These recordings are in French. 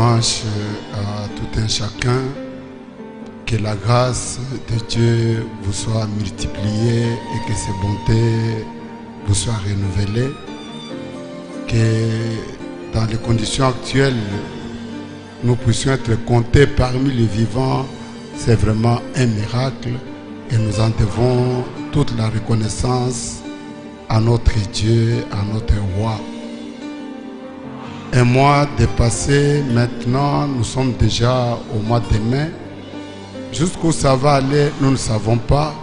dimanche à tout un chacun. Que la grâce de Dieu vous soit multipliée et que ses bontés vous soient renouvelées. Que dans les conditions actuelles, nous puissions être comptés parmi les vivants, c'est vraiment un miracle. Et nous en devons toute la reconnaissance à notre Dieu, à notre roi. Un mois dépassé, maintenant nous sommes déjà au mois de mai. Jusqu'où ça va aller, nous ne savons pas.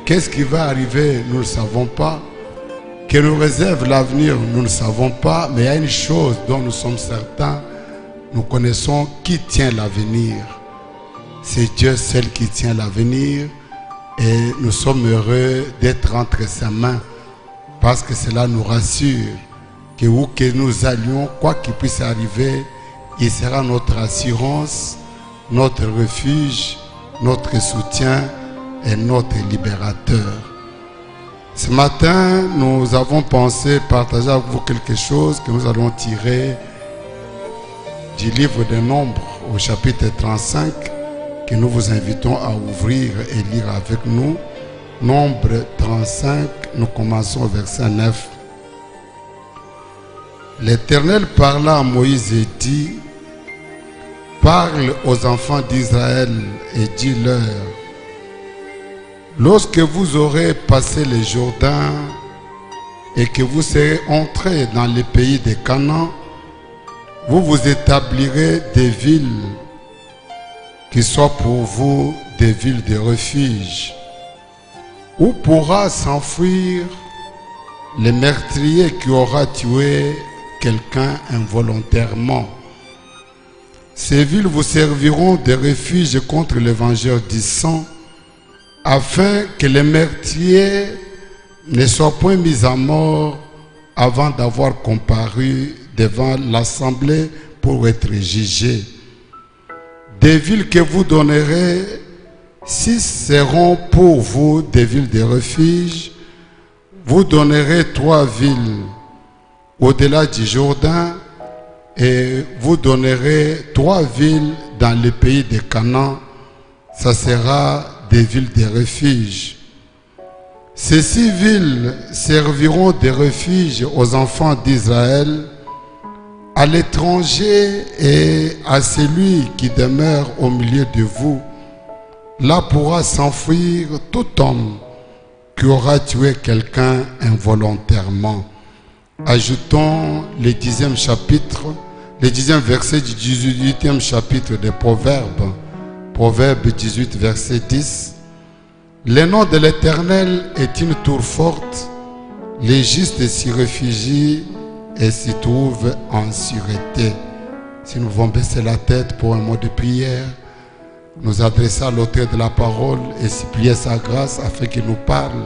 Qu'est-ce qui va arriver, nous ne savons pas. Que nous réserve l'avenir, nous ne savons pas. Mais il y a une chose dont nous sommes certains. Nous connaissons qui tient l'avenir. C'est Dieu seul qui tient l'avenir. Et nous sommes heureux d'être entre ses mains. Parce que cela nous rassure. Que où que nous allions, quoi qu'il puisse arriver, il sera notre assurance, notre refuge, notre soutien et notre libérateur. Ce matin, nous avons pensé partager avec vous quelque chose que nous allons tirer du livre des Nombres au chapitre 35, que nous vous invitons à ouvrir et lire avec nous. Nombre 35, nous commençons au verset 9. L'Éternel parla à Moïse et dit: parle aux enfants d'Israël et dis-leur: lorsque vous aurez passé le Jourdain et que vous serez entrés dans le pays de Canaan, vous vous établirez des villes qui soient pour vous des villes de refuge, où pourra s'enfuir le meurtrier qui aura tué quelqu'un involontairement. Ces villes vous serviront de refuge contre les vengeurs du sang, afin que les meurtriers ne soient point mis à mort avant d'avoir comparu devant l'assemblée pour être jugés. Des villes que vous donnerez, 6 seront pour vous des villes de refuge. Vous donnerez 3 villes au-delà du Jourdain, et vous donnerez 3 villes dans le pays de Canaan. Ça sera des villes de refuge. Ces 6 villes serviront de refuge aux enfants d'Israël, à l'étranger et à celui qui demeure au milieu de vous. Là pourra s'enfuir tout homme qui aura tué quelqu'un involontairement. Ajoutons le 10e chapitre, le 10e verset du 18e chapitre des Proverbes. Proverbe 18, verset 10. Le nom de l'Éternel est une tour forte. Les justes s'y réfugient et s'y trouvent en sûreté. Si nous pouvons baisser la tête pour un mot de prière, nous adresser à l'auteur de la parole et supplier sa grâce afin qu'il nous parle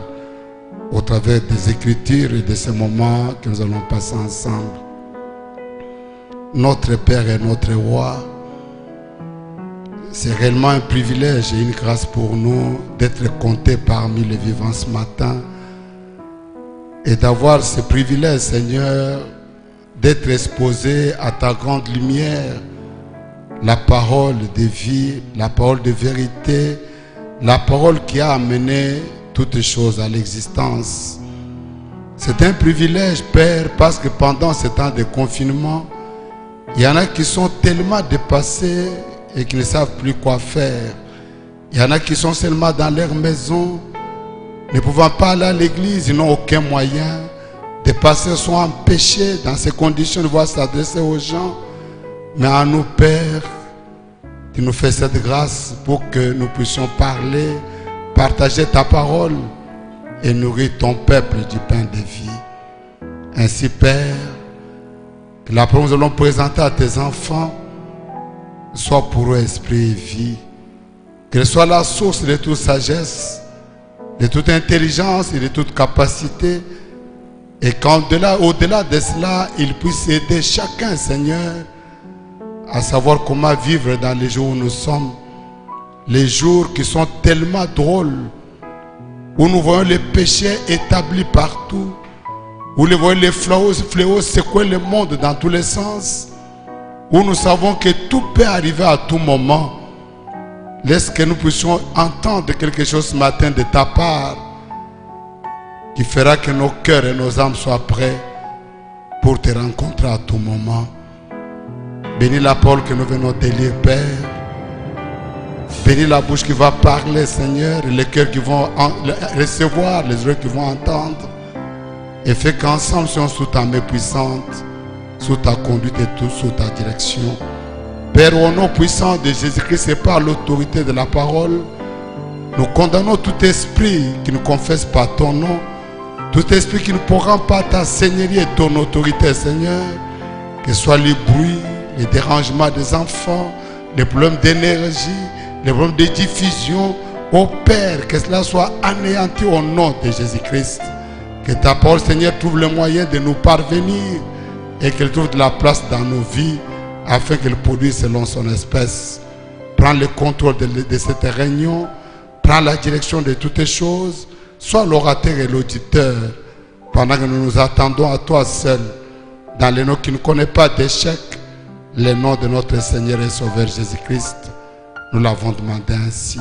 au travers des Écritures et de ces moments que nous allons passer ensemble. Notre Père et notre Roi, c'est réellement un privilège et une grâce pour nous d'être comptés parmi les vivants ce matin et d'avoir ce privilège, Seigneur, d'être exposé à ta grande lumière, la parole de vie, la parole de vérité, la parole qui a amené toutes choses à l'existence. C'est un privilège, Père, parce que pendant ce temps de confinement, il y en a qui sont tellement dépassés et qui ne savent plus quoi faire. Il y en a qui sont seulement dans leur maison, ne pouvant pas aller à l'église, ils n'ont aucun moyen. Des pasteurs sont empêchés dans ces conditions de pouvoir s'adresser aux gens. Mais à nous, Père, tu nous fais cette grâce pour que nous puissions parler, partager ta parole et nourrir ton peuple du pain de vie. Ainsi, Père, que la parole que nous allons présenter à tes enfants soit pour eux esprit et vie. Qu'elle soit la source de toute sagesse, de toute intelligence et de toute capacité. Et qu'au-delà de cela, ils puissent aider chacun, Seigneur, à savoir comment vivre dans les jours où nous sommes. Les jours qui sont tellement drôles, où nous voyons les péchés établis partout, où nous voyons les fléaux secouer le monde dans tous les sens. où nous savons que tout peut arriver à tout moment. Laisse que nous puissions entendre quelque chose ce matin de ta part qui fera que nos cœurs et nos âmes soient prêts pour te rencontrer à tout moment. Bénis la parole que nous venons de lire, Père. Bénis la bouche qui va parler, Seigneur, et les cœurs qui vont recevoir, les oreilles qui vont entendre. Et fais qu'ensemble, soyons sous ta main puissante, sous ta conduite et tout, sous ta direction. Père, au nom puissant de Jésus-Christ et par l'autorité de la parole, nous condamnons tout esprit qui ne confesse pas ton nom, tout esprit qui ne pourra pas ta seigneurie et ton autorité, Seigneur, que ce soit les bruits, les dérangements des enfants, les problèmes d'énergie, les problèmes de diffusion, ô Père, que cela soit anéanti au nom de Jésus-Christ. Que ta parole, Seigneur, trouve le moyen de nous parvenir et qu'elle trouve de la place dans nos vies afin qu'elle produise selon son espèce. Prends le contrôle de cette réunion, prends la direction de toutes les choses, sois l'orateur et l'auditeur pendant que nous nous attendons à toi seul, dans les noms qui ne connaissent pas d'échec, le nom de notre Seigneur et Sauveur Jésus-Christ. Nous l'avons demandé ainsi.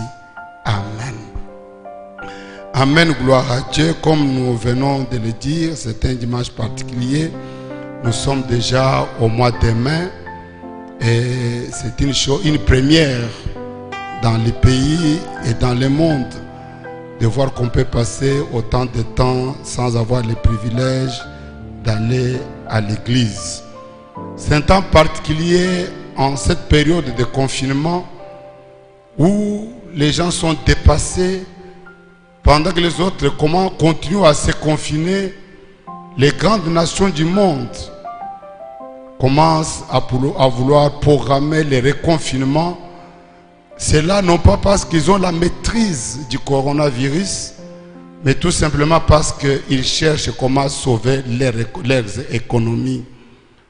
Amen. Amen, gloire à Dieu. Comme nous venons de le dire, c'est un dimanche particulier. Nous sommes déjà au mois de mai et c'est une première dans les pays et dans le monde de voir qu'on peut passer autant de temps sans avoir le privilège d'aller à l'église. C'est un temps particulier en cette période de confinement où les gens sont dépassés pendant que les autres continuent à se confiner. Les grandes nations du monde commencent à vouloir programmer les reconfinements. C'est là non pas parce qu'ils ont la maîtrise du coronavirus, mais tout simplement parce qu'ils cherchent comment sauver leurs économies.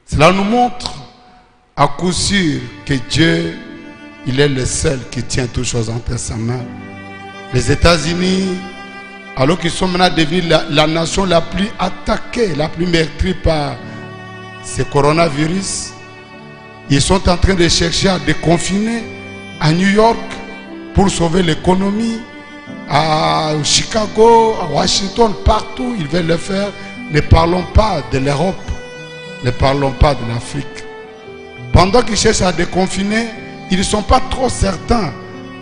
Cela nous montre à coup sûr que Dieu, il est le seul qui tient toutes choses entre sa main. Les États-Unis, alors qu'ils sont maintenant devenus la nation la plus attaquée, la plus meurtrie par ce coronavirus, ils sont en train de chercher à déconfiner à New York pour sauver l'économie, à Chicago, à Washington, partout ils veulent le faire. Ne parlons pas de l'Europe, ne parlons pas de l'Afrique. Pendant qu'ils cherchent à déconfiner, ils ne sont pas trop certains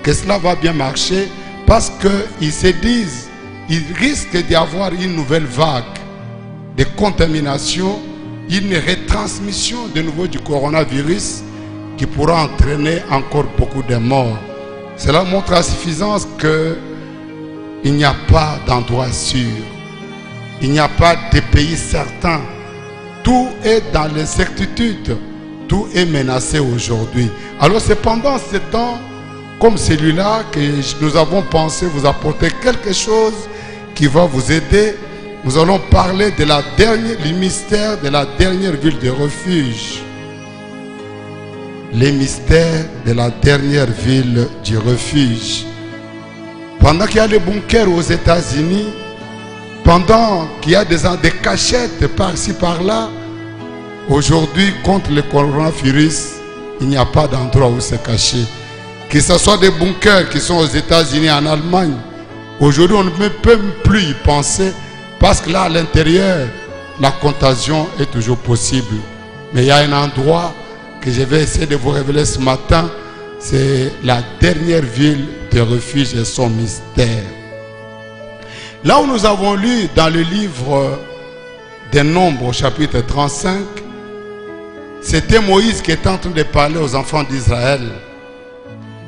que cela va bien marcher parce qu'ils se disent il risque d'y avoir une nouvelle vague de contamination, une retransmission de nouveau du coronavirus qui pourra entraîner encore beaucoup de morts. Cela montre à suffisance qu'il n'y a pas d'endroit sûr, il n'y a pas de pays certain. Tout est dans l'incertitude, tout est menacé aujourd'hui. Alors c'est pendant ce temps comme celui-là que nous avons pensé vous apporter quelque chose qui va vous aider. Nous allons parler de le mystère de la dernière ville de refuge. Les mystères de la dernière ville du refuge. Pendant qu'il y a les bunkers aux États-Unis, pendant qu'il y a des cachettes par-ci par-là, aujourd'hui contre le coronavirus, il n'y a pas d'endroit où se cacher. Que ce soit des bunkers qui sont aux États-Unis, en Allemagne, aujourd'hui on ne peut plus y penser parce que là à l'intérieur, la contagion est toujours possible. Mais il y a un endroit que je vais essayer de vous révéler ce matin, c'est la dernière ville de refuge et son mystère. Là où nous avons lu dans le livre des Nombres, chapitre 35, c'était Moïse qui était en train de parler aux enfants d'Israël.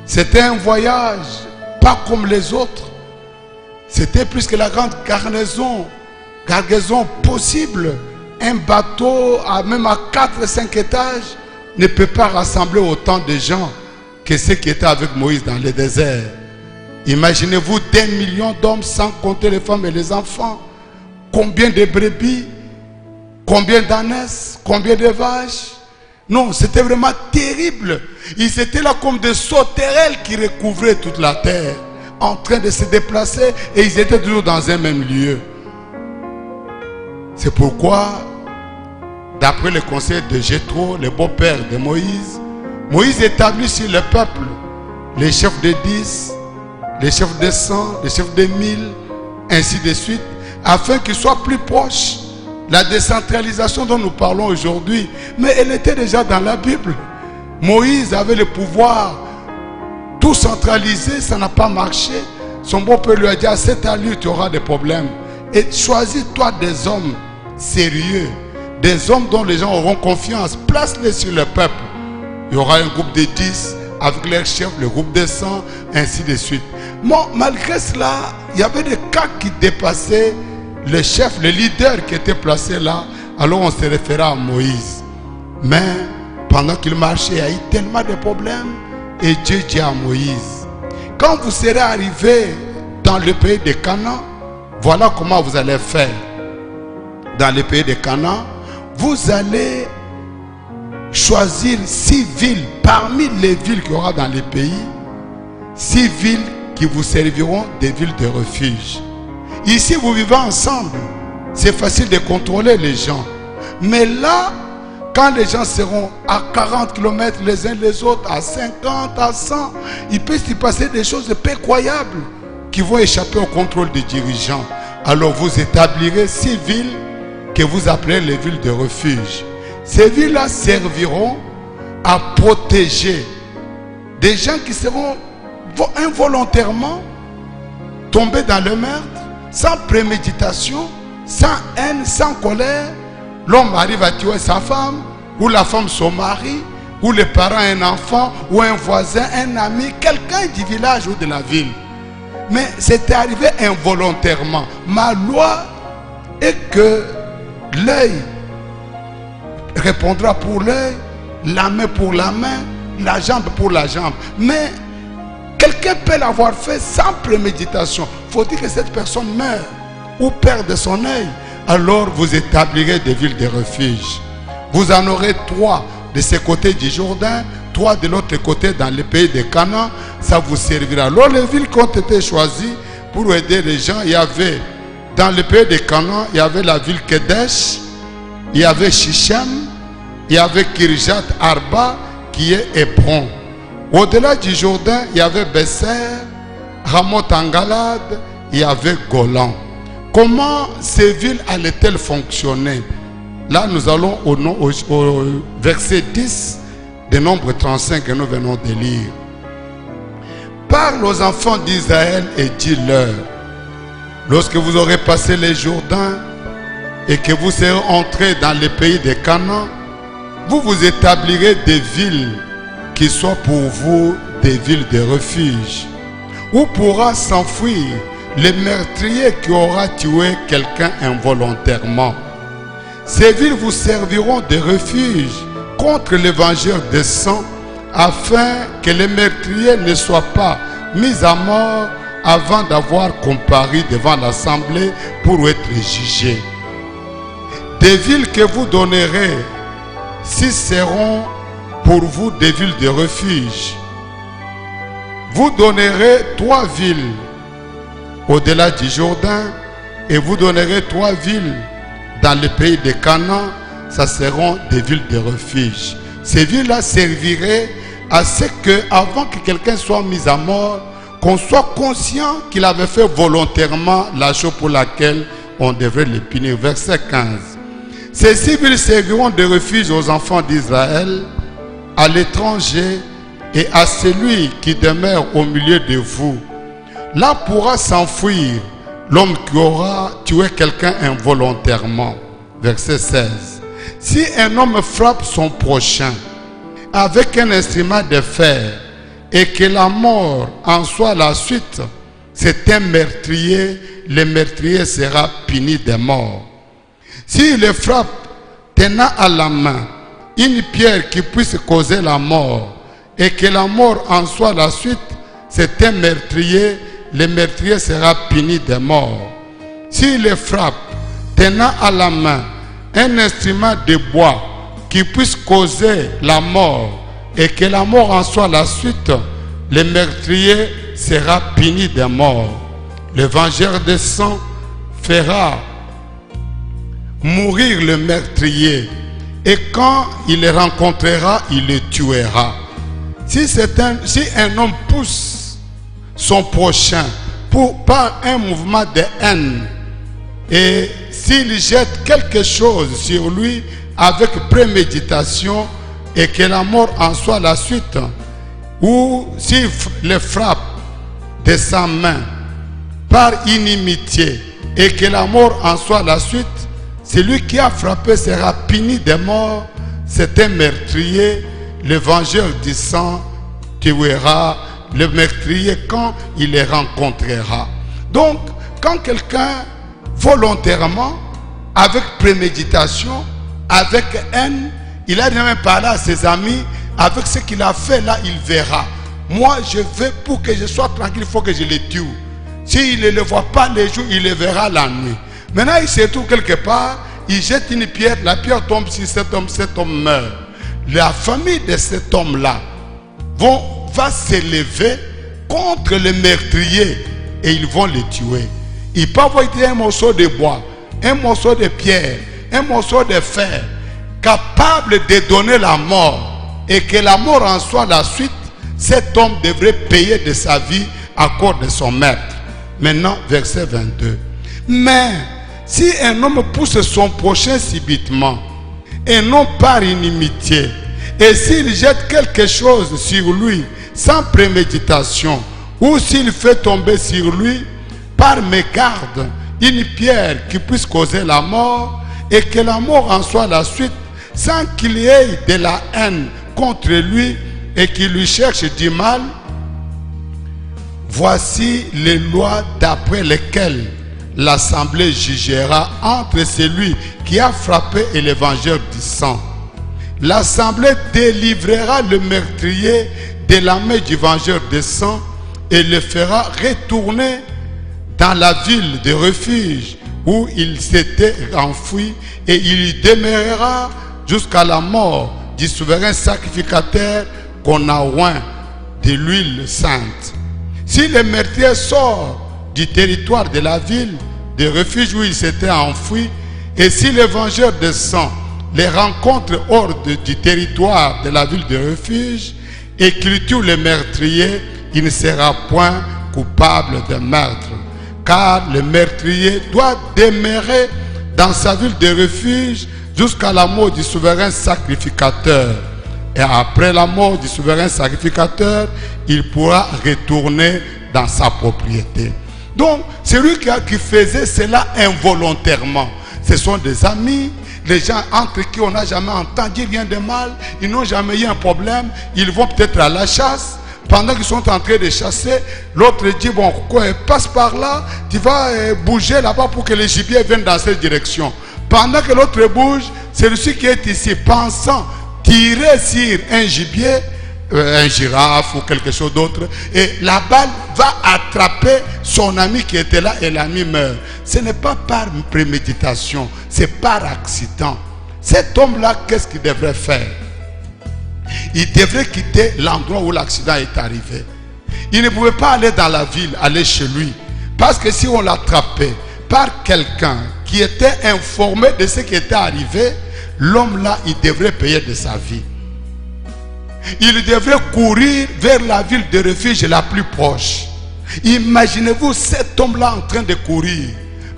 C'était un voyage pas comme les autres. C'était plus que la grande cargaison possible. Un bateau même à 4-5 étages ne peut pas rassembler autant de gens que ceux qui étaient avec Moïse dans le désert. Imaginez-vous 1 million d'hommes sans compter les femmes et les enfants. Combien de brebis, combien d'ânesses, combien de vaches. Non, c'était vraiment terrible. Ils étaient là comme des sauterelles qui recouvraient toute la terre, en train de se déplacer, et ils étaient toujours dans un même lieu. C'est pourquoi d'après le conseil de Jéthro, le beau-père de Moïse, Moïse établit sur le peuple les chefs de 10, les chefs de 100, les chefs de 1000, ainsi de suite, afin qu'ils soient plus proches. La décentralisation dont nous parlons aujourd'hui, mais elle était déjà dans la Bible. Moïse avait le pouvoir tout centraliser, ça n'a pas marché. Son beau-père lui a dit, à cette allure, tu auras des problèmes. Et choisis-toi des hommes sérieux, des hommes dont les gens auront confiance. Place-les sur le peuple. Il y aura un groupe de 10 avec leur chef, le groupe de 100, ainsi de suite. Bon, malgré cela, il y avait des cas qui dépassaient le chef, le leader qui était placé là. Alors on se référait à Moïse. Mais pendant qu'il marchait, il y a eu tellement de problèmes. Et Dieu dit à Moïse, quand vous serez arrivé dans le pays de Canaan, voilà comment vous allez faire. Dans le pays de Canaan, vous allez choisir 6 villes parmi les villes qu'il y aura dans le pays. 6 villes qui vous serviront des villes de refuge. Ici, vous vivez ensemble. C'est facile de contrôler les gens. Mais là, quand les gens seront à 40 km les uns les autres, à 50, à 100, il peut s'y passer des choses incroyables qui vont échapper au contrôle des dirigeants. Alors vous établirez 6 villes que vous appelez les villes de refuge. Ces villes-là serviront à protéger des gens qui seront involontairement tombés dans le meurtre, sans préméditation, sans haine, sans colère. L'homme arrive à tuer sa femme, ou la femme son mari, ou les parents un enfant, ou un voisin, un ami, quelqu'un du village ou de la ville. Mais c'était arrivé involontairement. Ma loi est que l'œil répondra pour l'œil, la main pour la main, la jambe pour la jambe. Mais quelqu'un peut l'avoir fait sans préméditation. Faut-il que cette personne meure ou perde son œil? Alors vous établirez des villes de refuge. Vous en aurez 3 de ce côté du Jourdain, 3 de l'autre côté dans le pays de Canaan. Ça vous servira. Alors les villes qui ont été choisies pour aider les gens, il y avait dans le pays de Canaan, il y avait la ville Kedesh, il y avait Shichem, il y avait Kirjat Arba qui est Hébron. Au-delà du Jourdain, il y avait Besser, Ramoth en Galade, il y avait Golan. Comment ces villes allaient-elles fonctionner? Là, nous allons au verset 10 de Nombre 35 que nous venons de lire. Parle aux enfants d'Israël et dis-leur, lorsque vous aurez passé les Jourdains et que vous serez entrés dans le pays de Canaan, vous vous établirez des villes qui soient pour vous des villes de refuge, où pourra s'enfuir le meurtrier qui aura tué quelqu'un involontairement. Ces villes vous serviront de refuge contre les vengeurs de sang, afin que les meurtriers ne soient pas mis à mort avant d'avoir comparu devant l'assemblée pour être jugés. Des villes que vous donnerez, si seront pour vous des villes de refuge. Vous donnerez 3 villes au-delà du Jourdain, et vous donnerez 3 villes dans le pays de Canaan. Ça seront des villes de refuge. Ces villes-là serviraient à ce que, avant que quelqu'un soit mis à mort, qu'on soit conscient qu'il avait fait volontairement la chose pour laquelle on devrait le punir. Verset 15. Ces 6 villes serviront de refuge aux enfants d'Israël, à l'étranger et à celui qui demeure au milieu de vous. Là pourra s'enfuir l'homme qui aura tué quelqu'un involontairement. Verset 16. Si un homme frappe son prochain avec un instrument de fer et que la mort en soit la suite, c'est un meurtrier, le meurtrier sera puni de mort. S'il le frappe tenant à la main une pierre qui puisse causer la mort et que la mort en soit la suite, c'est un meurtrier, le meurtrier sera puni de mort. S'il le frappe tenant à la main un instrument de bois qui puisse causer la mort et que la mort en soit la suite, le meurtrier sera puni de mort. Le vengeur de sang fera mourir le meurtrier Et quand il les rencontrera, il les tuera. Si un homme pousse son prochain par un mouvement de haine, et s'il jette quelque chose sur lui avec préméditation et que la mort en soit la suite, ou s'il le frappe de sa main par inimitié et que la mort en soit la suite, celui qui a frappé sera puni de mort. C'est un meurtrier. Le vengeur du sang tuera le meurtrier quand il les rencontrera. Donc, quand quelqu'un volontairement, avec préméditation, avec haine, il a même parlé à ses amis, avec ce qu'il a fait là, il verra. Moi, je veux pour que je sois tranquille, il faut que je les tue. S'il ne le voit pas les jours, il le verra la nuit. Maintenant, il se trouve quelque part, il jette une pierre, la pierre tombe sur cet homme meurt. La famille de cet homme-là va s'élever contre le meurtrier et ils vont le tuer. Ils peuvent utiliser un morceau de bois, un morceau de pierre, un morceau de fer, capable de donner la mort, et que la mort en soit la suite. Cet homme devrait payer de sa vie à cause de son maître. Maintenant, verset 22. Mais si un homme pousse son prochain subitement, et non par inimitié, et s'il jette quelque chose sur lui sans préméditation, ou s'il fait tomber sur lui par mégarde une pierre qui puisse causer la mort, et que la mort en soit la suite, sans qu'il y ait de la haine contre lui et qu'il lui cherche du mal, voici les lois d'après lesquelles l'assemblée jugera entre celui qui a frappé et le vengeur du sang. L'assemblée délivrera le meurtrier de la main du vengeur de sang et le fera retourner dans la ville de refuge où il s'était enfoui, et il y demeurera jusqu'à la mort du souverain sacrificateur qu'on a oint de l'huile sainte. Si le meurtrier sort du territoire de la ville de refuge où il s'était enfoui, et si le vengeur de sang les rencontre hors du territoire de la ville de refuge et qu'il tue le meurtrier, il ne sera point coupable de meurtre, car le meurtrier doit demeurer dans sa ville de refuge jusqu'à la mort du souverain sacrificateur. Et après la mort du souverain sacrificateur, il pourra retourner dans sa propriété. Donc, celui qui faisait cela involontairement, ce sont des amis, les gens entre qui on n'a jamais entendu rien de mal, ils n'ont jamais eu un problème, ils vont peut-être à la chasse. Pendant qu'ils sont en train de chasser, l'autre dit, bon, quoi, passe par là, tu vas bouger là-bas pour que les gibiers viennent dans cette direction. Pendant que l'autre bouge, celui qui est ici, pensant tirer sur un gibier, un girafe ou quelque chose d'autre, et la balle va attraper son ami qui était là et l'ami meurt. Ce n'est pas par préméditation, c'est par accident. Cet homme-là, qu'est-ce qu'il devrait faire? Il devrait quitter l'endroit où l'accident est arrivé. Il ne pouvait pas aller dans la ville, aller chez lui. Parce que si on l'attrapait par quelqu'un qui était informé de ce qui était arrivé, l'homme-là, il devrait payer de sa vie. Il devrait courir vers la ville de refuge la plus proche. Imaginez-vous cet homme-là en train de courir.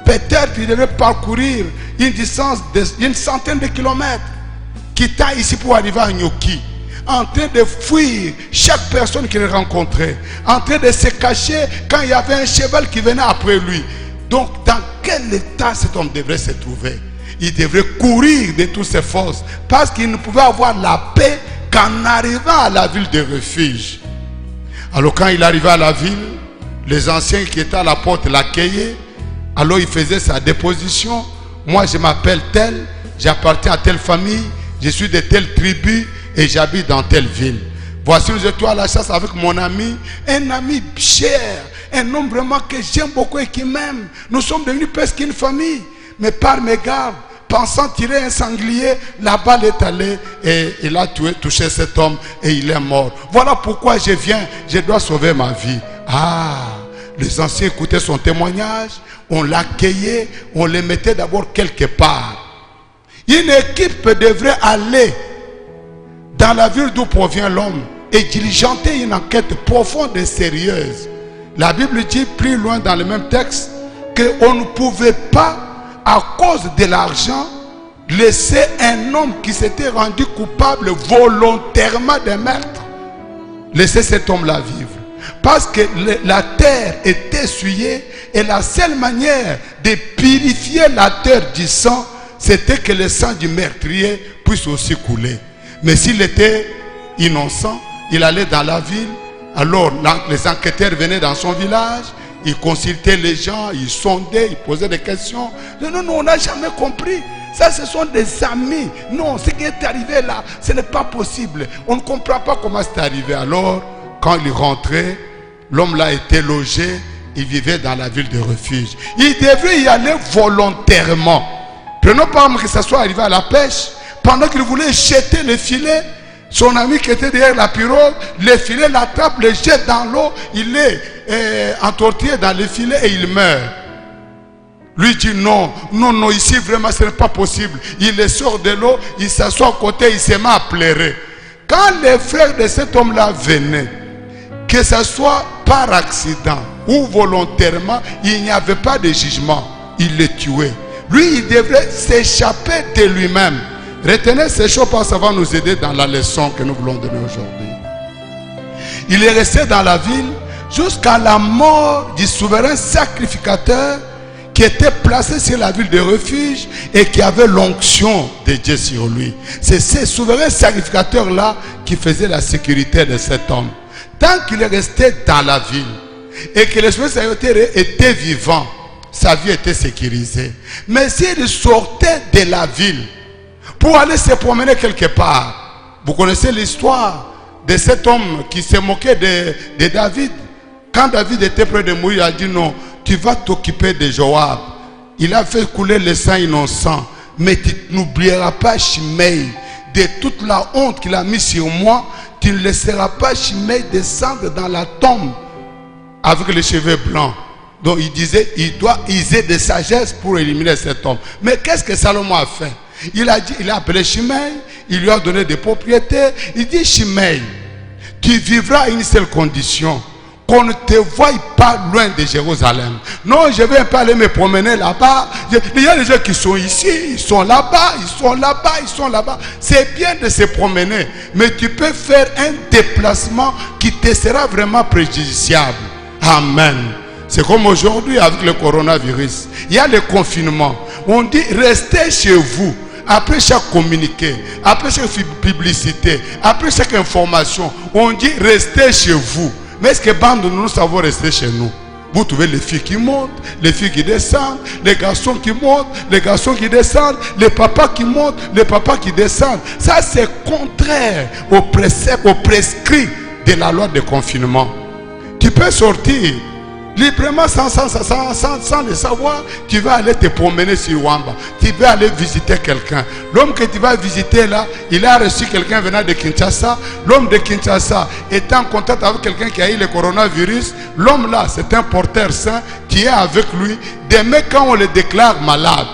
Peut-être qu'il devrait parcourir une distance d'une centaine de kilomètres, quittant ici pour arriver à Nyoki, en train de fuir chaque personne qu'il rencontrait, en train de se cacher quand il y avait un cheval qui venait après lui. Donc, dans quel état cet homme devrait se trouver? Il devrait courir de toutes ses forces, parce qu'il ne pouvait avoir la paix qu'en arrivant à la ville de refuge. Alors quand il arrivait à la ville, les anciens qui étaient à la porte l'accueillaient. Alors il faisait sa déposition. Moi je m'appelle tel, j'appartiens à telle famille, je suis de telle tribu et j'habite dans telle ville. Voici, nous étions à la chasse avec mon ami, un ami cher, un homme vraiment que j'aime beaucoup et qui m'aime. Nous sommes devenus presque une famille. Mais par mégarde, pensant tirer un sanglier, la balle est allée et il a touché cet homme et il est mort. Voilà pourquoi je viens, je dois sauver ma vie. Ah, les anciens écoutaient son témoignage, on l'accueillait, on le mettait d'abord quelque part. Une équipe devrait aller dans la ville d'où provient l'homme et diligenter une enquête profonde et sérieuse. La Bible dit plus loin dans le même texte qu'on ne pouvait pas, à cause de l'argent, laisser un homme qui s'était rendu coupable volontairement d'un meurtre, laisser cet homme-là vivre. Parce que la terre était souillée et la seule manière de purifier la terre du sang, c'était que le sang du meurtrier puisse aussi couler. Mais s'il était innocent, il allait dans la ville. Alors les enquêteurs venaient dans son village, ils consultaient les gens, ils sondaient, ils posaient des questions. Non, on n'a jamais compris. Ça, ce sont des amis. Non, ce qui est arrivé là, ce n'est pas possible. On ne comprend pas comment c'est arrivé. Alors, quand il rentrait, l'homme là était logé, il vivait dans la ville de refuge. Il devait y aller volontairement. Prenons par exemple que ça soit arrivé à la pêche, pendant qu'il voulait jeter le filet, son ami qui était derrière la pirogue, le filet l'attrape, le jette dans l'eau, il est entortillé dans le filet et il meurt. Lui dit non, ici vraiment ce n'est pas possible. Il le sort de l'eau, il s'assoit à côté, il se met à pleurer. Quand les frères de cet homme-là venaient, que ce soit par accident ou volontairement, il n'y avait pas de jugement. Il le tuait. Lui, il devrait s'échapper de lui-même. Retenez ces choses parce que ça va nous aider dans la leçon que nous voulons donner aujourd'hui. Il est resté dans la ville jusqu'à la mort du souverain sacrificateur qui était placé sur la ville de refuge et qui avait l'onction de Dieu sur lui. C'est ce souverain sacrificateur-là qui faisait la sécurité de cet homme. Tant qu'il est resté dans la ville et que le souverain sacrificateur était vivant, sa vie était sécurisée. Mais s'il sortait de la ville pour aller se promener quelque part, vous connaissez l'histoire de cet homme qui se moquait de David. Quand David était près de mourir, il a dit non, tu vas t'occuper de Joab. Il a fait couler le sang innocent, mais tu n'oublieras pas Shimei. De toute la honte qu'il a mis sur moi, tu ne laisseras pas Shimei descendre dans la tombe avec les cheveux blancs. Donc il disait, il doit user de sagesse pour éliminer cet homme. Mais qu'est-ce que Salomon a fait? Il a appelé Shimei, il lui a donné des propriétés. Il dit, Shimei, tu vivras à une seule condition, qu'on ne te voie pas loin de Jérusalem. Non, je ne vais pas aller me promener là-bas. Il y a des gens qui sont ici, ils sont là-bas, ils sont là-bas, ils sont là-bas. C'est bien de se promener, mais tu peux faire un déplacement qui te sera vraiment préjudiciable. Amen. C'est comme aujourd'hui avec le coronavirus. Il y a le confinement. On dit restez chez vous. Après chaque communiqué, après chaque publicité, après chaque information, on dit restez chez vous. Mais est-ce que bande nous savons rester chez nous? Vous trouvez les filles qui montent, les filles qui descendent, les garçons qui montent, les garçons qui descendent, les papas qui montent, les papas qui descendent. Ça c'est contraire au précepte, au prescrit de la loi de confinement. Tu peux sortir librement sans le savoir. Tu vas aller te promener sur Wamba. Tu vas aller visiter quelqu'un. L'homme que tu vas visiter là, il a reçu quelqu'un venant de Kinshasa. L'homme de Kinshasa est en contact avec quelqu'un qui a eu le coronavirus. L'homme là, c'est un porteur sain qui est avec lui. Demain, quand on le déclare malade,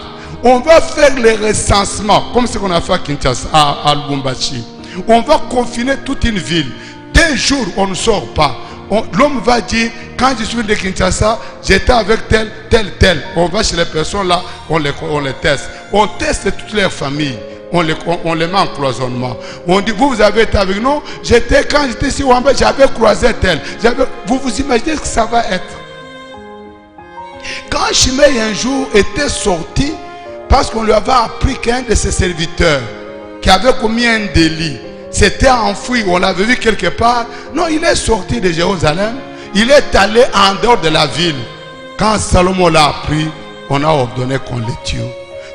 on va faire les recensements, comme ce qu'on a fait à Kinshasa, à Lubumbashi. On va confiner toute une ville. 2 jours, on ne sort pas. L'homme va dire, quand je suis de Kinshasa, j'étais avec tel. On va chez les personnes là, on les teste. On teste toutes leurs familles. On les met en cloisonnement. On dit, vous avez été avec nous. Quand j'étais ici, j'avais croisé tel. Vous vous imaginez ce que ça va être? Quand Shimei un jour était sorti, parce qu'on lui avait appris qu'un de ses serviteurs, qui avait commis un délit, s'était enfoui, on l'avait vu quelque part. Non, il est sorti de Jérusalem. Il est allé en dehors de la ville. Quand Salomon l'a appris, on a ordonné qu'on le tue.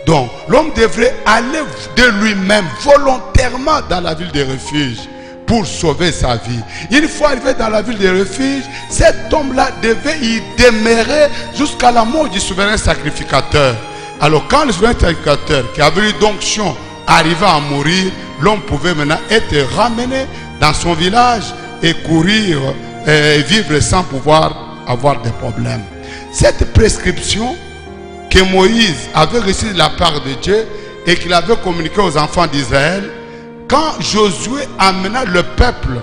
Donc, l'homme devrait aller de lui-même volontairement dans la ville de refuge pour sauver sa vie. Une fois arrivé dans la ville de refuge, cet homme-là devait y demeurer jusqu'à la mort du souverain sacrificateur. Alors, quand le souverain sacrificateur, qui avait eu d'onction, arrivait à mourir, l'homme pouvait maintenant être ramené dans son village et courir et vivre sans pouvoir avoir des problèmes. Cette prescription que Moïse avait reçue de la part de Dieu et qu'il avait communiqué aux enfants d'Israël, quand Josué amena le peuple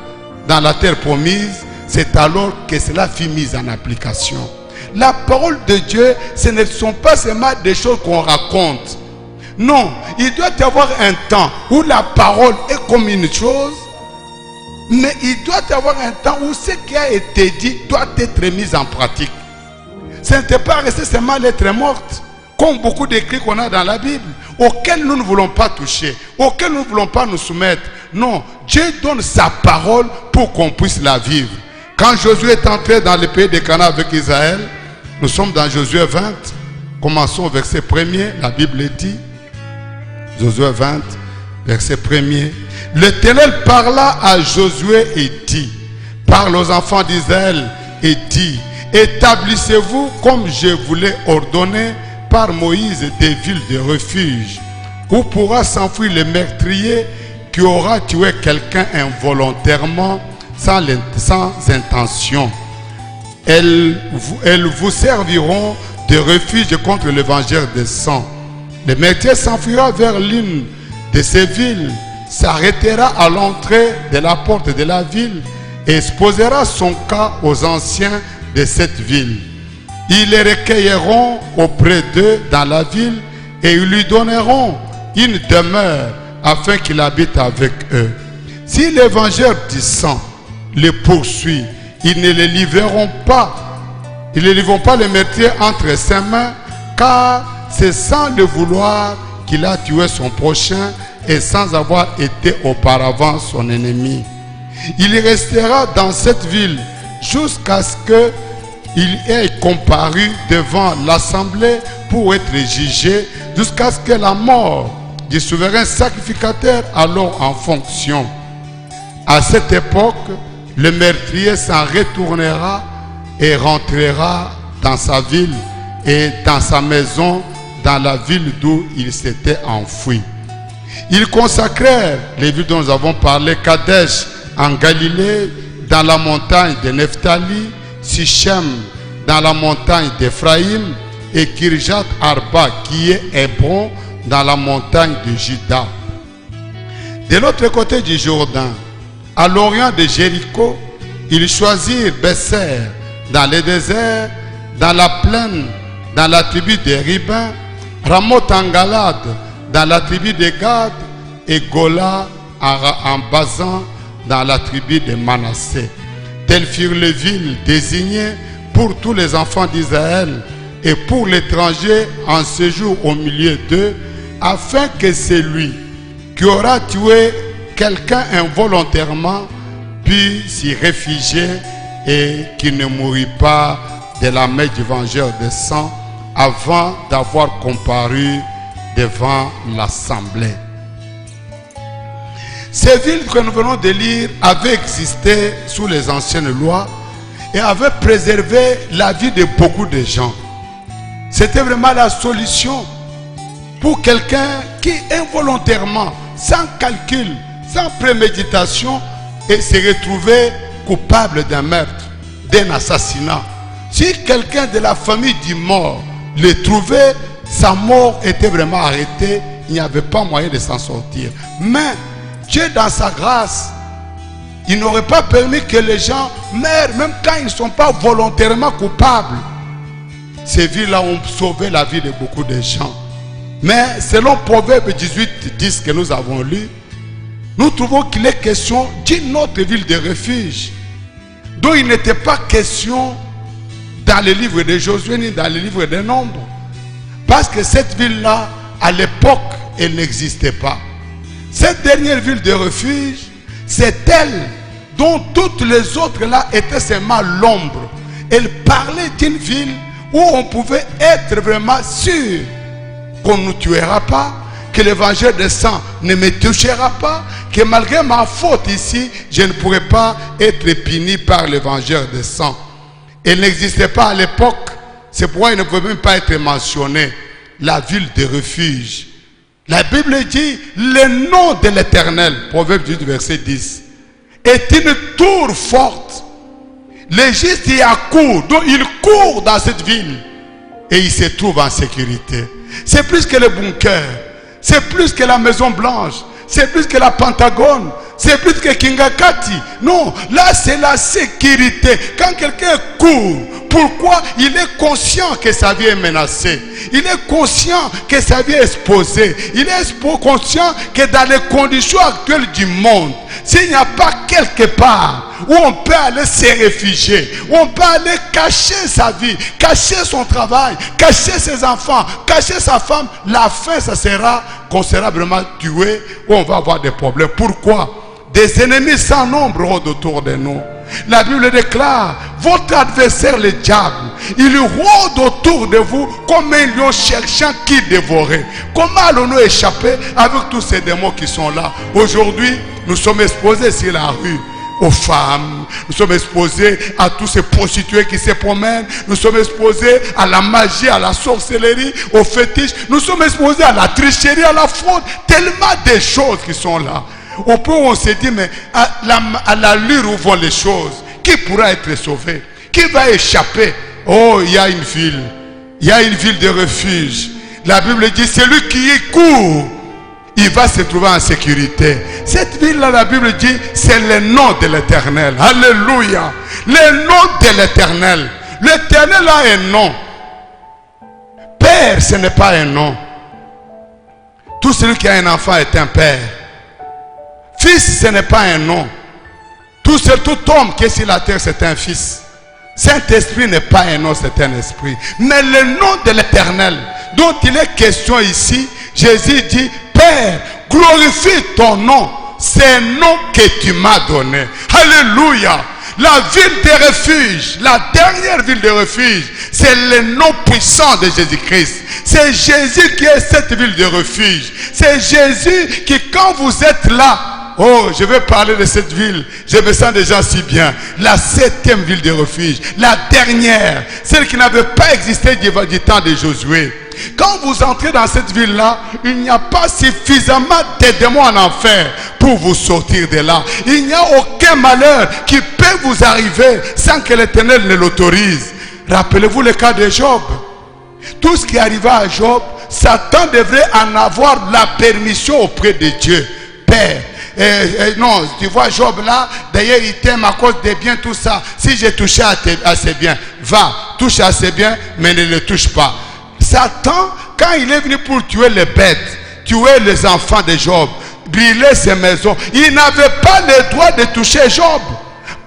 dans la terre promise, c'est alors que cela fut mis en application. La parole de Dieu, ce ne sont pas seulement des choses qu'on raconte. Non, il doit y avoir un temps où la parole est comme une chose, mais il doit y avoir un temps où ce qui a été dit doit être mis en pratique. Ce n'était pas resté seulement lettre morte, comme beaucoup d'écrits qu'on a dans la Bible, auxquels nous ne voulons pas toucher, auxquels nous ne voulons pas nous soumettre. Non, Dieu donne sa parole pour qu'on puisse la vivre. Quand Josué est entré dans le pays de Canaan avec Israël, nous sommes dans Josué 20, commençons au verset 1er, la Bible dit, Josué 20, verset 1er, l'Éternel parla à Josué et dit, parle aux enfants d'Israël et dit, établissez-vous comme je vous l'ai ordonné par Moïse des villes de refuge, où pourra s'enfuir le meurtrier qui aura tué quelqu'un involontairement sans intention. Elles vous serviront de refuge contre le vengeur des sangs. Le meurtrier s'enfuira vers l'une de ces villes, s'arrêtera à l'entrée de la porte de la ville et exposera son cas aux anciens de cette ville. Ils les recueilleront auprès d'eux dans la ville et ils lui donneront une demeure afin qu'il habite avec eux. Si le vengeur du sang les poursuit, ils ne les livreront pas. Ils ne livreront pas le meurtrier entre ses mains, car c'est sans le vouloir qu'il a tué son prochain et sans avoir été auparavant son ennemi. Il restera dans cette ville jusqu'à ce qu'il ait comparu devant l'assemblée pour être jugé, jusqu'à ce que la mort du souverain sacrificateur alors en fonction. À cette époque, le meurtrier s'en retournera et rentrera dans sa ville et dans sa maison, dans la ville d'où il s'était enfoui. Ils consacrèrent les villes dont nous avons parlé, Kadesh en Galilée, dans la montagne de Nephtali, Sichem dans la montagne d'Éphraïm et Kirjat Arba qui est Hébron dans la montagne de Juda. De l'autre côté du Jourdain, à l'orient de Jéricho, ils choisirent Besser dans le désert, dans la plaine, dans la tribu des Ribins, Ramoth en Galade, dans la tribu de Gad, et Gola en Basan, dans la tribu de Manassé. Telles furent les villes désignées pour tous les enfants d'Israël et pour l'étranger en séjour au milieu d'eux, afin que celui qui aura tué quelqu'un involontairement puisse s'y réfugier et qu'il ne mourut pas de la main du vengeur des sangs avant d'avoir comparu devant l'assemblée. Ces villes que nous venons de lire avaient existé sous les anciennes lois et avaient préservé la vie de beaucoup de gens. C'était vraiment la solution pour quelqu'un qui involontairement, sans calcul, sans préméditation, et se retrouvait coupable d'un meurtre, d'un assassinat. Si quelqu'un de la famille du mort le trouvait, sa mort était vraiment arrêtée, il n'y avait pas moyen de s'en sortir. Mais Dieu, dans sa grâce, il n'aurait pas permis que les gens meurent, même quand ils ne sont pas volontairement coupables. Ces villes-là ont sauvé la vie de beaucoup de gens. Mais selon Proverbe 18, 10 que nous avons lu, nous trouvons qu'il est question d'une autre ville de refuge, dont il n'était pas question dans le livre de Josué ni dans le livre des Nombres. Parce que cette ville-là, à l'époque, elle n'existait pas. Cette dernière ville de refuge, c'est elle dont toutes les autres là étaient seulement l'ombre. Elle parlait d'une ville où on pouvait être vraiment sûr qu'on ne nous tuera pas, que l'évangile de sang ne me touchera pas, que malgré ma faute ici, je ne pourrais pas être puni par l'évangile de sang. Elle n'existait pas à l'époque, c'est pourquoi il ne pouvait même pas être mentionné, la ville de refuge. La Bible dit, le nom de l'Éternel, Proverbe 18, verset 10, est une tour forte. Les justes y accourent, donc ils courent dans cette ville et ils se trouvent en sécurité. C'est plus que le bunker, C'est plus que la Maison Blanche. C'est plus que la Pentagone. C'est plus que Kingakati. Non, là c'est la sécurité. Quand quelqu'un court, pourquoi? Il est conscient que sa vie est menacée. Il est conscient que sa vie est exposée. Il est conscient que dans les conditions actuelles du monde, s'il n'y a pas quelque part où on peut aller se réfugier, où on peut aller cacher sa vie, cacher son travail, cacher ses enfants, cacher sa femme, la fin, ça sera qu'on sera vraiment tué, où on va avoir des problèmes. Pourquoi? Des ennemis sans nombre rôdent autour de nous. La Bible déclare, votre adversaire le diable, il rôde autour de vous comme un lion cherchant qui dévorer. Comment allons-nous échapper avec tous ces démons qui sont là? Aujourd'hui, nous sommes exposés sur la rue aux femmes, nous sommes exposés à tous ces prostituées qui se promènent, nous sommes exposés à la magie, à la sorcellerie, aux fétiches, nous sommes exposés à la tricherie, à la fraude, tellement de choses qui sont là. Au point où on se dit, mais à l'allure où vont les choses, qui pourra être sauvé? Qui va échapper? Oh, il y a une ville. Il y a une ville de refuge. La Bible dit, celui qui y court, il va se trouver en sécurité. Cette ville-là, la Bible dit, c'est le nom de l'Éternel. Alléluia. Le nom de l'Éternel. L'Éternel a un nom. Père, ce n'est pas un nom. Tout celui qui a un enfant est un père. Fils, ce n'est pas un nom. Tout homme qui est sur la terre, c'est un fils. Saint-Esprit n'est pas un nom, c'est un esprit. Mais le nom de l'Éternel, dont il est question ici, Jésus dit, Père, glorifie ton nom. C'est un nom que tu m'as donné. Alléluia. La ville de refuge, la dernière ville de refuge, c'est le nom puissant de Jésus-Christ. C'est Jésus qui est cette ville de refuge. C'est Jésus qui, quand vous êtes là, oh, je vais parler de cette ville. Je me sens déjà si bien. La 7e ville de refuge. La dernière. Celle qui n'avait pas existé du temps de Josué. Quand vous entrez dans cette ville-là, il n'y a pas suffisamment de démons en enfer pour vous sortir de là. Il n'y a aucun malheur qui peut vous arriver sans que l'Éternel ne l'autorise. Rappelez-vous le cas de Job. Tout ce qui arriva à Job, Satan devrait en avoir la permission auprès de Dieu. Père, non, tu vois Job là, d'ailleurs il t'aime à cause des biens, tout ça. Si j'ai touché à ses biens, va, touche à ses biens, mais ne le touche pas. Satan, quand il est venu pour tuer les bêtes, tuer les enfants de Job, brûler ses maisons, il n'avait pas le droit de toucher Job.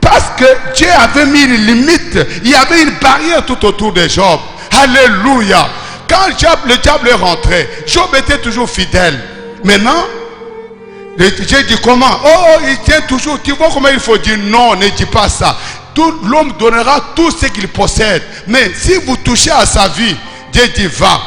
Parce que Dieu avait mis une limite, il y avait une barrière tout autour de Job. Alléluia. Quand le diable est rentré, Job était toujours fidèle. Maintenant, Dieu dit comment? Oh, il tient toujours. Tu vois comment il faut dire non, ne dis pas ça. L'homme donnera tout ce qu'il possède. Mais si vous touchez à sa vie, Dieu dit va,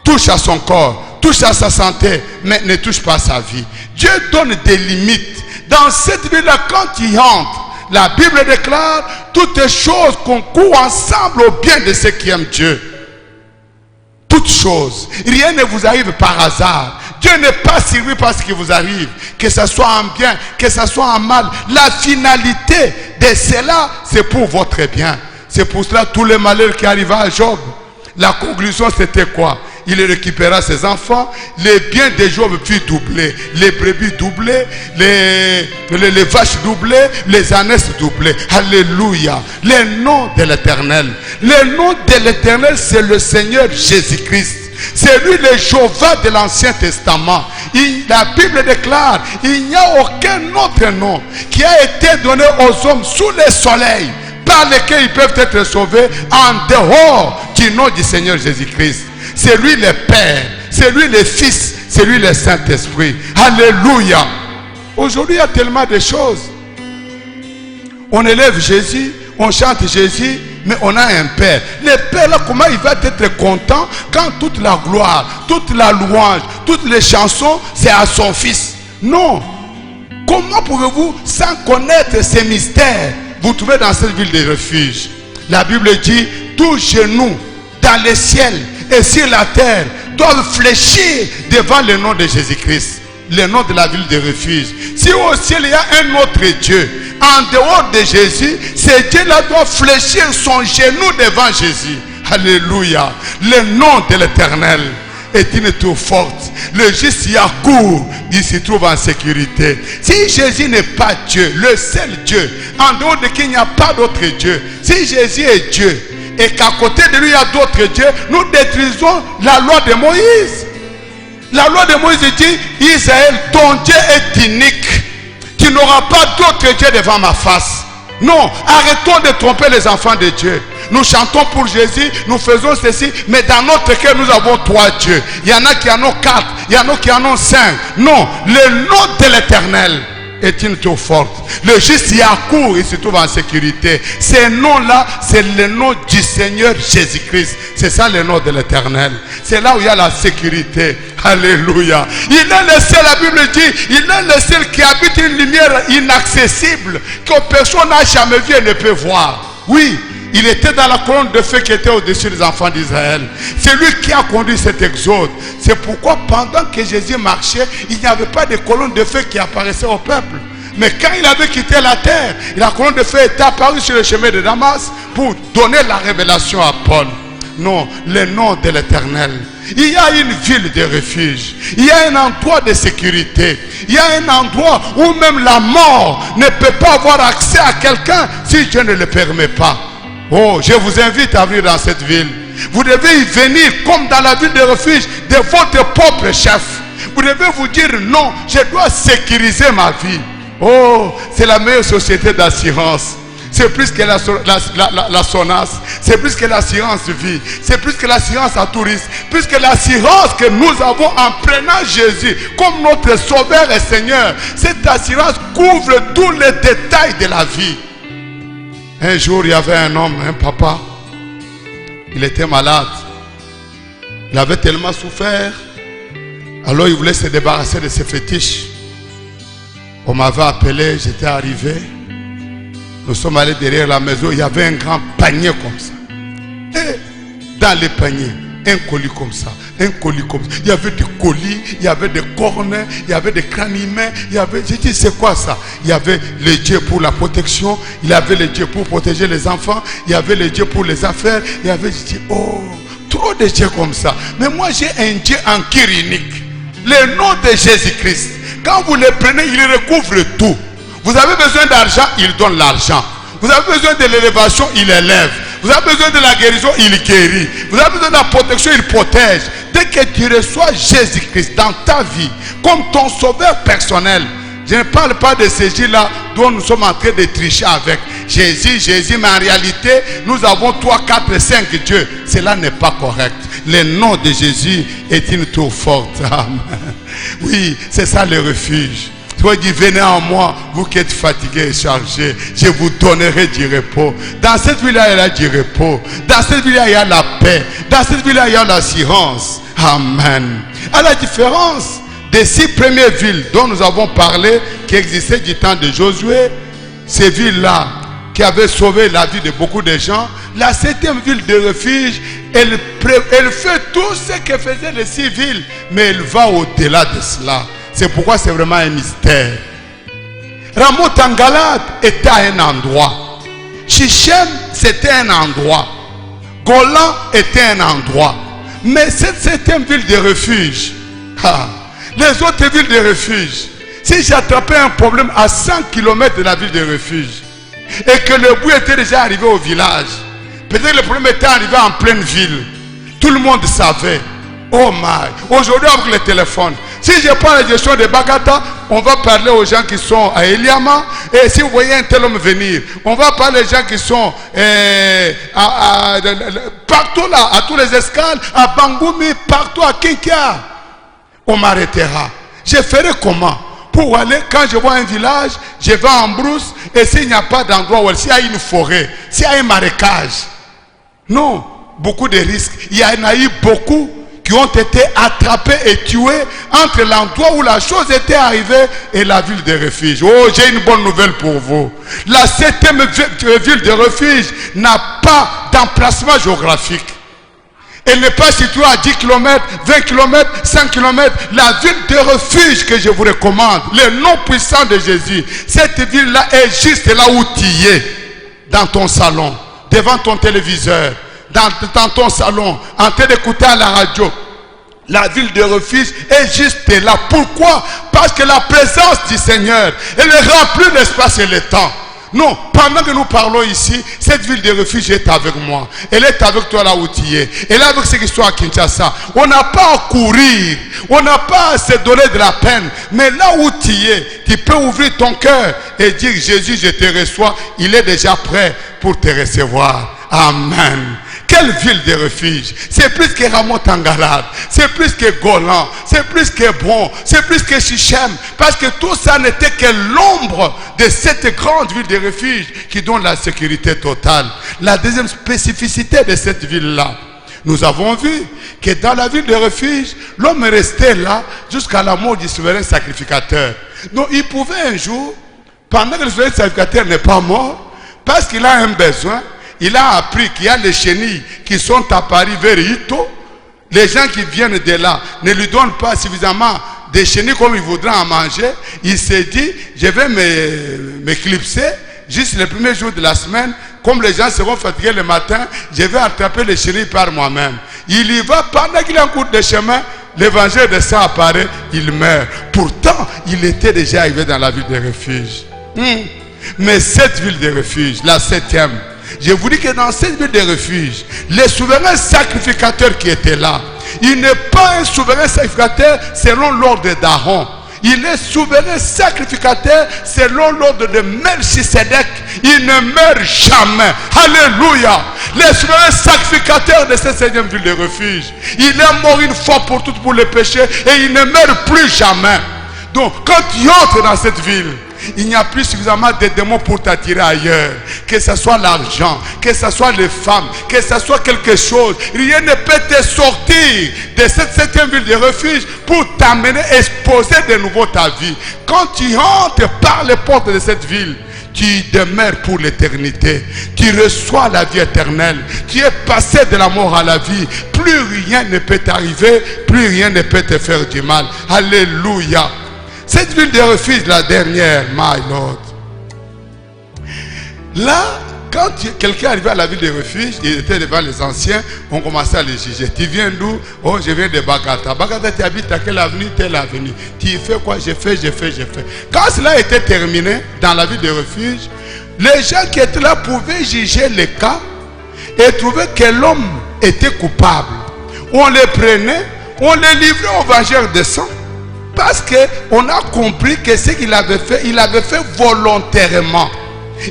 touche à son corps, touche à sa santé, mais ne touche pas à sa vie. Dieu donne des limites. Dans cette vie-là, quand il entre, la Bible déclare toutes les choses concourent ensemble au bien de ceux qui aiment Dieu. Toutes choses. Rien ne vous arrive par hasard. Dieu n'est pas surpris par ce qui vous arrive. Que ce soit en bien, que ce soit en mal. La finalité de cela, c'est pour votre bien. C'est pour cela tous les malheurs qui arrivaient à Job. La conclusion c'était quoi? Il récupéra ses enfants, les biens de Job furent doublés, les brebis doublés, les vaches doublées, les ânesses doublées. Alléluia. Le nom de l'Éternel. Le nom de l'Éternel, c'est le Seigneur Jésus-Christ. C'est lui le Jéhovah de l'Ancien Testament. La Bible déclare, il n'y a aucun autre nom qui a été donné aux hommes sous le soleil par lesquels ils peuvent être sauvés en dehors du nom du Seigneur Jésus-Christ. C'est lui le Père, c'est lui le Fils, c'est lui le Saint-Esprit. Alléluia. Aujourd'hui, il y a tellement de choses. On élève Jésus, on chante Jésus, mais on a un Père. Le Père, là, comment il va être content quand toute la gloire, toute la louange, toutes les chansons, c'est à son Fils? Non. Comment pouvez-vous, sans connaître ces mystères, vous trouvez dans cette ville de refuge? La Bible dit, tous genoux dans le ciel et sur la terre doivent fléchir devant le nom de Jésus-Christ, le nom de la ville de refuge. Si au ciel il y a un autre Dieu, en dehors de Jésus, ce Dieu-là doit fléchir son genou devant Jésus. Alléluia. Le nom de l'Éternel. est une tour forte. Le juste y accourt, il se trouve en sécurité. Si Jésus n'est pas Dieu, le seul Dieu, en dehors de qui il n'y a pas d'autre Dieu, si Jésus est Dieu et qu'à côté de lui il y a d'autres dieux, nous détruisons la loi de Moïse. La loi de Moïse dit, Israël, ton Dieu est unique. Tu n'auras pas d'autre Dieu devant ma face. Non, arrêtons de tromper les enfants de Dieu. Nous chantons pour Jésus, nous faisons ceci, mais dans notre cœur, nous avons 3 dieux. Il y en a qui en ont 4, il y en a qui en ont 5. Non, le nom de l'Éternel est une tour forte. Le juste y accourt, il se trouve en sécurité. Ce nom-là, c'est le nom du Seigneur Jésus-Christ. C'est ça le nom de l'Éternel. C'est là où il y a la sécurité. Alléluia. Il est le seul, la Bible dit, il est le seul qui habite une lumière inaccessible que personne n'a jamais vu et ne peut voir. Oui, il était dans la colonne de feu qui était au-dessus des enfants d'Israël. C'est lui qui a conduit cet exode. C'est pourquoi pendant que Jésus marchait, il n'y avait pas de colonne de feu qui apparaissait au peuple. Mais quand il avait quitté la terre, la colonne de feu était apparue sur le chemin de Damas pour donner la révélation à Paul. Non, le nom de l'Éternel. Il y a une ville de refuge. Il y a un endroit de sécurité. Il y a un endroit où même la mort ne peut pas avoir accès à quelqu'un si Dieu ne le permet pas. Oh, je vous invite à venir dans cette ville. Vous devez y venir comme dans la ville de refuge de votre propre chef. Vous devez vous dire non, je dois sécuriser ma vie. Oh, c'est la meilleure société d'assurance. C'est plus que la SONAS, c'est plus que l'assurance de vie, c'est plus que l'assurance à tourisme, plus que l'assurance que nous avons en prenant Jésus comme notre Sauveur et Seigneur. Cette assurance couvre tous les détails de la vie. Un jour, il y avait un homme, un papa, il était malade. Il avait tellement souffert, alors il voulait se débarrasser de ses fétiches. On m'avait appelé, j'étais arrivé. Nous sommes allés derrière la maison, il y avait un grand panier comme ça. Et dans le panier, un colis comme ça, un colis comme ça. Il y avait des colis, il y avait des cornes, il y avait des crânes humains. J'ai dit, c'est quoi ça? Il y avait les dieux pour la protection, il y avait les dieux pour protéger les enfants, il y avait les dieux pour les affaires. Il y avait, j'ai dit, oh, trop de dieux comme ça. Mais moi, j'ai un Dieu en cœur unique. Le nom de Jésus-Christ. Quand vous le prenez, il recouvre tout. Vous avez besoin d'argent, il donne l'argent. Vous avez besoin de l'élévation, il élève. Vous avez besoin de la guérison, il guérit. Vous avez besoin de la protection, il protège. Dès que tu reçois Jésus-Christ dans ta vie, comme ton sauveur personnel, je ne parle pas de ces gens-là dont nous sommes en train de tricher avec. Jésus, mais en réalité, nous avons 3, 4, 5 dieux. Cela n'est pas correct. Le nom de Jésus est une tour forte. Amen. Oui, c'est ça le refuge. Toi dis, venez en moi, vous qui êtes fatigués et chargés, je vous donnerai du repos. Dans cette ville-là, il y a du repos. Dans cette ville-là, il y a la paix. Dans cette ville-là, il y a l'assurance. Amen. À la différence des 6 premières villes dont nous avons parlé, qui existaient du temps de Josué, ces villes-là qui avaient sauvé la vie de beaucoup de gens, la 7e ville de refuge, elle fait tout ce que faisaient les 6 villes, mais elle va au-delà de cela. C'est pourquoi c'est vraiment un mystère. Ramoth en Galade était à un endroit. Shichem, c'était un endroit. Golan était un endroit. Mais cette 7e ville de refuge, les autres villes de refuge, si j'attrapais un problème à 100 km de la ville de refuge, et que le bout était déjà arrivé au village, peut-être le problème était arrivé en pleine ville, tout le monde savait. Oh my, aujourd'hui avec le téléphone, si je prends la gestion de Bagata, on va parler aux gens qui sont à Eliama. Et si vous voyez un tel homme venir, on va parler aux gens qui sont partout là, à tous les escales, à Bangoumi, partout à Kinkia. On m'arrêtera. Je ferai comment? Pour aller, quand je vois un village, je vais en brousse, et s'il n'y a pas d'endroit où s'il y a une forêt, s'il y a un marécage. Non, beaucoup de risques. Il y en a eu beaucoup qui ont été attrapés et tués entre l'endroit où la chose était arrivée et la ville de refuge. Oh, j'ai une bonne nouvelle pour vous. La 7e ville de refuge n'a pas d'emplacement géographique. Elle n'est pas située à 10 km, 20 km, 5 km. La ville de refuge que je vous recommande, le nom puissant de Jésus, cette ville-là est juste là où tu es, dans ton salon, devant ton téléviseur, dans ton salon, en train d'écouter à la radio. La ville de refuge est juste là. Pourquoi? Parce que la présence du Seigneur, elle remplit l'espace et le temps. Non, pendant que nous parlons ici, cette ville de refuge est avec moi. Elle est avec toi là où tu es. Elle est avec ceux qui sont à Kinshasa. On n'a pas à courir. On n'a pas à se donner de la peine. Mais là où tu es, tu peux ouvrir ton cœur et dire, Jésus, je te reçois. Il est déjà prêt pour te recevoir. Amen. Quelle ville de refuge. C'est plus que Ramon Tangalade. C'est plus que Golan. C'est plus que Bon. C'est plus que Chichem. Parce que tout ça n'était que l'ombre de cette grande ville de refuge qui donne la sécurité totale. La deuxième spécificité de cette ville-là, nous avons vu que dans la ville de refuge, l'homme est resté là jusqu'à la mort du souverain sacrificateur. Donc il pouvait un jour, pendant que le souverain sacrificateur n'est pas mort, parce qu'il a un besoin, il a appris qu'il y a des chenilles qui sont à Paris vers Ito. Les gens qui viennent de là ne lui donnent pas suffisamment de chenilles comme il voudra en manger. Il s'est dit, je vais m'éclipser juste le premier jour de la semaine. Comme les gens seront fatigués le matin, je vais attraper les chenilles par moi-même. Il y va pendant qu'il est en cours de chemin. L'évangile de ça apparaît, il meurt. Pourtant, il était déjà arrivé dans la ville de refuge. Mais cette ville de refuge, la 7e, je vous dis que dans cette ville de refuge, les souverains sacrificateurs qui étaient là, il n'est pas un souverain sacrificateur selon l'ordre d'Aaron. Il est souverain sacrificateur selon l'ordre de Melchisedec. Il ne meurt jamais. Alléluia. Les souverains sacrificateurs de cette 7e ville de refuge, il est mort une fois pour toutes pour les péchés et il ne meurt plus jamais. Donc quand tu entres dans cette ville, il n'y a plus suffisamment de démons pour t'attirer ailleurs. Que ce soit l'argent, que ce soit les femmes, que ce soit quelque chose. Rien ne peut te sortir de cette 7e ville de refuge pour t'amener, exposer de nouveau ta vie. Quand tu entres par les portes de cette ville, tu demeures pour l'éternité. Tu reçois la vie éternelle. Tu es passé de la mort à la vie. Plus rien ne peut t'arriver, plus rien ne peut te faire du mal. Alléluia. Cette ville de refuge, la dernière, my Lord. Là, quand quelqu'un arrivait à la ville de refuge, il était devant les anciens, on commençait à les juger. Tu viens d'où? Oh, je viens de Bagata. Bagata, tu habites à quelle avenue? Telle avenue. Tu fais quoi? Je fais. Quand cela était terminé dans la ville de refuge, les gens qui étaient là pouvaient juger les cas et trouver que l'homme était coupable. On les prenait, on les livrait au vengeur de sang. Parce qu'on a compris que ce qu'il avait fait, il avait fait volontairement.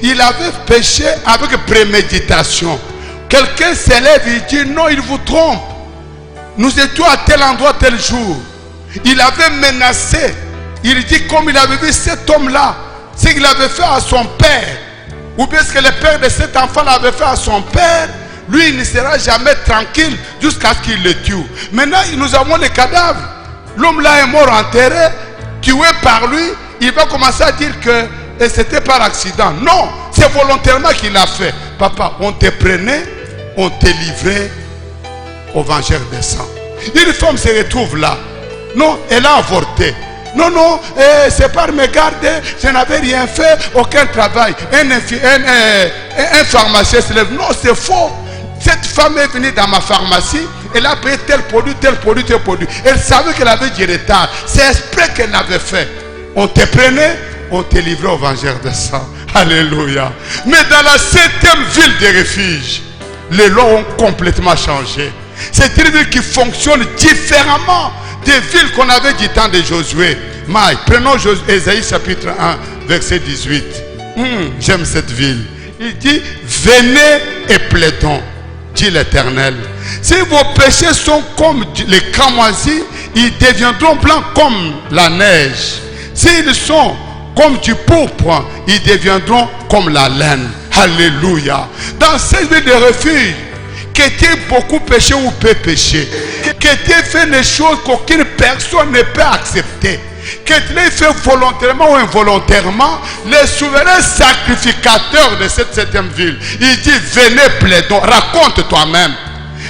Il avait péché avec préméditation. Quelqu'un s'élève et dit non, il vous trompe. Nous étions à tel endroit, tel jour. Il avait menacé. Il dit comme il avait vu cet homme-là, ce qu'il avait fait à son père, ou bien ce que le père de cet enfant l'avait fait à son père, lui il ne sera jamais tranquille jusqu'à ce qu'il le tue. Maintenant nous avons les cadavres. L'homme là est mort enterré, tué par lui. Il va commencer à dire que c'était par accident. Non, c'est volontairement qu'il l'a fait. Papa, on te prenait, on te livrait au vengeur des sangs. Une femme se retrouve là. Non, elle a avorté. Non, c'est par mes gardes, je n'avais rien fait, aucun travail. Un pharmacien se lève. Non, c'est faux. Cette femme est venue dans ma pharmacie. Elle a payé tel produit. Elle savait qu'elle avait du retard. C'est exprès qu'elle l'avait fait. On te prenait, on te livrait au vengeur de sang. Alléluia. Mais dans la 7e ville de refuge, les lois ont complètement changé. C'est une ville qui fonctionne différemment des villes qu'on avait du temps de Josué. Prenons Ésaïe chapitre 1, verset 18. J'aime cette ville. Il dit, venez et plaidons, dit l'Éternel. Si vos péchés sont comme les cramoisis, ils deviendront blancs comme la neige. S'ils sont comme du pourpre, ils deviendront comme la laine. Alléluia. Dans cette ville de refuge, que tu aies beaucoup péché ou peu péché, que tu aies fait des choses qu'aucune personne ne peut accepter, que tu l'aies fait volontairement ou involontairement, les souverains sacrificateurs de cette 7e ville, il dit venez plaidons, raconte toi-même.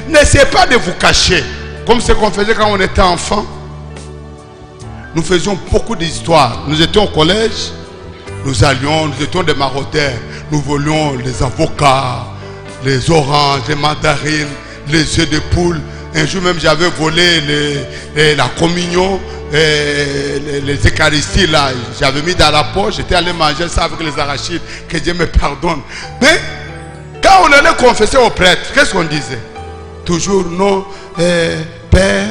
N'essayez pas de vous cacher, comme ce qu'on faisait quand on était enfant. Nous faisions beaucoup d'histoires. Nous étions au collège, nous étions des maraudeurs, nous volions les avocats, les oranges, les mandarines, les œufs de poule. Un jour même, j'avais volé la communion, les Eucharisties là. J'avais mis dans la poche, j'étais allé manger ça avec les arachides. Que Dieu me pardonne. Mais quand on allait confesser au prêtre, qu'est-ce qu'on disait? Toujours non, Père,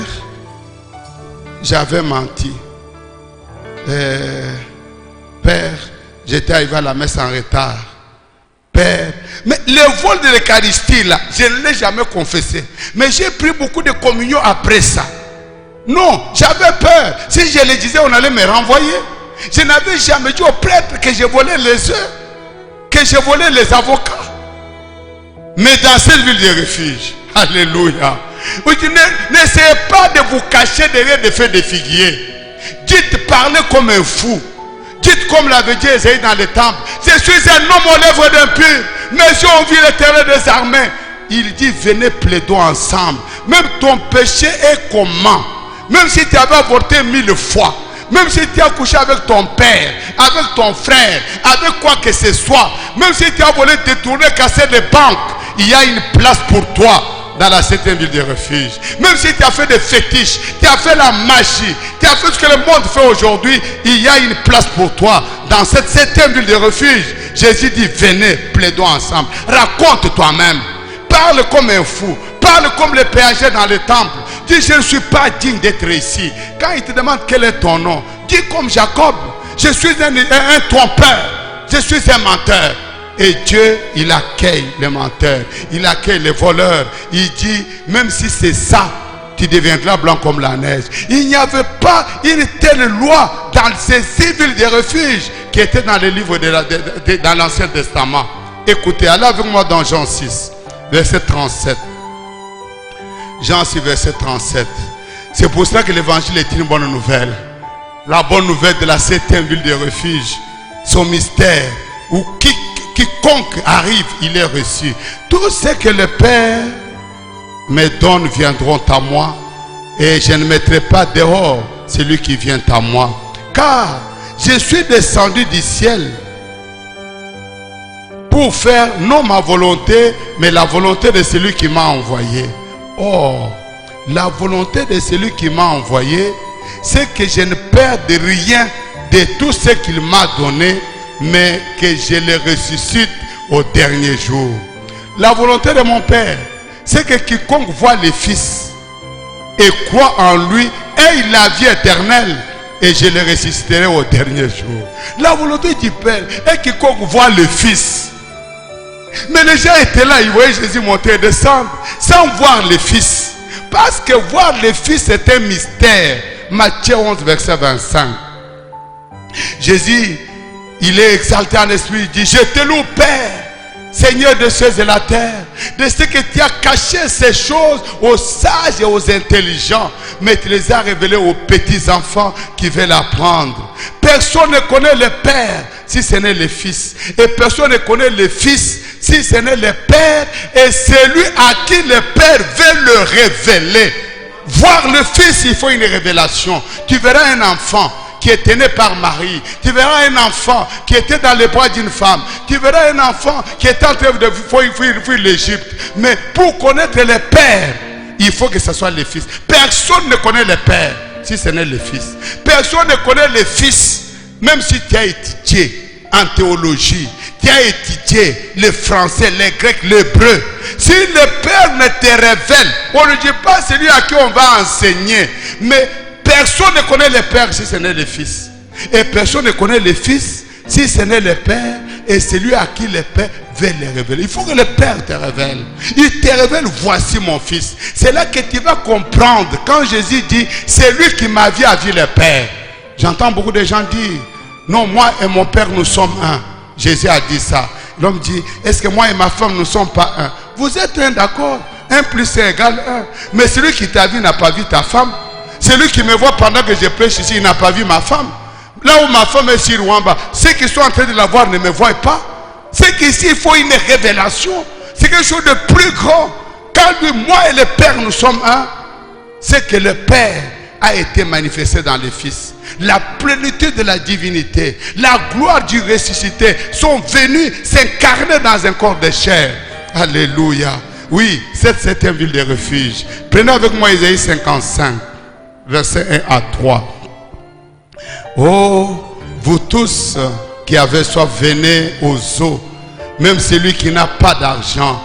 j'avais menti. Père, j'étais arrivé à la messe en retard. Père, mais le vol de l'Eucharistie là, je ne l'ai jamais confessé. Mais j'ai pris beaucoup de communion après ça. Non, j'avais peur. Si je le disais, on allait me renvoyer. Je n'avais jamais dit au prêtre que je volais les œufs, que je volais les avocats. Mais dans cette ville de refuge, alléluia. N'essayez pas de vous cacher derrière des feuilles de figuier. Dites, parlez comme un fou. Dites comme l'avait dit Ésaïe dans le temple. Je suis un homme aux lèvres d'impur, mais si on vit l'Éternel des armées. Il dit, venez plaidons ensemble. Même ton péché est comment? Même si tu avais avorté 1000 fois, même si tu as couché avec ton père, avec ton frère, avec quoi que ce soit, même si tu as volé, détourné, cassé les banques, il y a une place pour toi dans la 7e ville de refuge. Même si tu as fait des fétiches, tu as fait la magie, tu as fait ce que le monde fait aujourd'hui, il y a une place pour toi dans cette 7e ville de refuge. Jésus dit, venez, plaidons ensemble. Raconte toi-même. Parle comme un fou. Parle comme le péager dans le temple. Dis, je ne suis pas digne d'être ici. Quand il te demande quel est ton nom, dis comme Jacob, je suis un trompeur. Je suis un menteur. Et Dieu, il accueille les menteurs. Il accueille les voleurs. Il dit, même si c'est ça, tu deviendras blanc comme la neige. Il n'y avait pas une telle loi dans ces 6 villes de refuge qui étaient dans les livres dans l'Ancien Testament. Écoutez, allez avec moi dans Jean 6, verset 37. Jean 6, verset 37. C'est pour cela que l'évangile est une bonne nouvelle. La bonne nouvelle de la 7e ville de refuge. Son mystère, où quiconque arrive, il est reçu. Tout ce que le Père me donne viendront à moi, et je ne mettrai pas dehors celui qui vient à moi. Car je suis descendu du ciel pour faire non ma volonté, mais la volonté de celui qui m'a envoyé. Or, la volonté de celui qui m'a envoyé, c'est que je ne perde rien de tout ce qu'il m'a donné, mais que je le ressuscite au dernier jour. La volonté de mon Père, c'est que quiconque voit le Fils et croit en lui ait la vie éternelle, et je le ressusciterai au dernier jour. La volonté du Père est que quiconque voit le Fils. Mais les gens étaient là, ils voyaient Jésus monter et descendre sans voir le Fils. Parce que voir le Fils est un mystère. Matthieu 11, verset 25. Jésus, il est exalté en esprit, il dit, je te loue Père, Seigneur des cieux et de la terre, de ce que tu as caché ces choses aux sages et aux intelligents, mais tu les as révélées aux petits enfants qui veulent apprendre. Personne ne connaît le Père si ce n'est le Fils, et personne ne connaît le Fils si ce n'est le Père, et celui à qui le Père veut le révéler. Voir le Fils, il faut une révélation. Tu verras un enfant qui était né par Marie. Tu verras un enfant qui était dans les bras d'une femme. Tu verras un enfant qui était en train de fuir l'Égypte. Mais pour connaître le Père, il faut que ce soit le Fils. Personne ne connaît le Père si ce n'est le Fils. Personne ne connaît le Fils, même si tu as étudié en théologie, tu as étudié le français, le grec, l'hébreu. Si le Père ne te révèle, on ne dit pas celui à qui on va enseigner, mais personne ne connaît le Père si ce n'est le Fils. Et personne ne connaît le Fils si ce n'est le Père, et celui à qui le Père veut le révéler. Il faut que le Père te révèle. Il te révèle, voici mon Fils. C'est là que tu vas comprendre quand Jésus dit, c'est lui qui m'a vu a vu le Père. J'entends beaucoup de gens dire, non, moi et mon Père nous sommes un. Jésus a dit ça. L'homme dit, est-ce que moi et ma femme ne sommes pas un? Vous êtes un, d'accord. 1 plus 1 égale 1. Mais celui qui t'a vu n'a pas vu ta femme. Celui qui me voit pendant que je prêche ici, il n'a pas vu ma femme. Là où ma femme est sur Rwanda, ceux qui sont en train de la voir ne me voient pas. C'est qu'ici, il faut une révélation. C'est quelque chose de plus grand. Quand lui, moi et le Père, nous sommes un, c'est que le Père a été manifesté dans le Fils. La plénitude de la divinité, la gloire du ressuscité sont venus s'incarner dans un corps de chair. Alléluia. Oui, cette septième ville de refuge. Prenez avec moi Isaïe 55, versets 1 à 3. Oh, vous tous qui avez soif, venez aux eaux. Même celui qui n'a pas d'argent,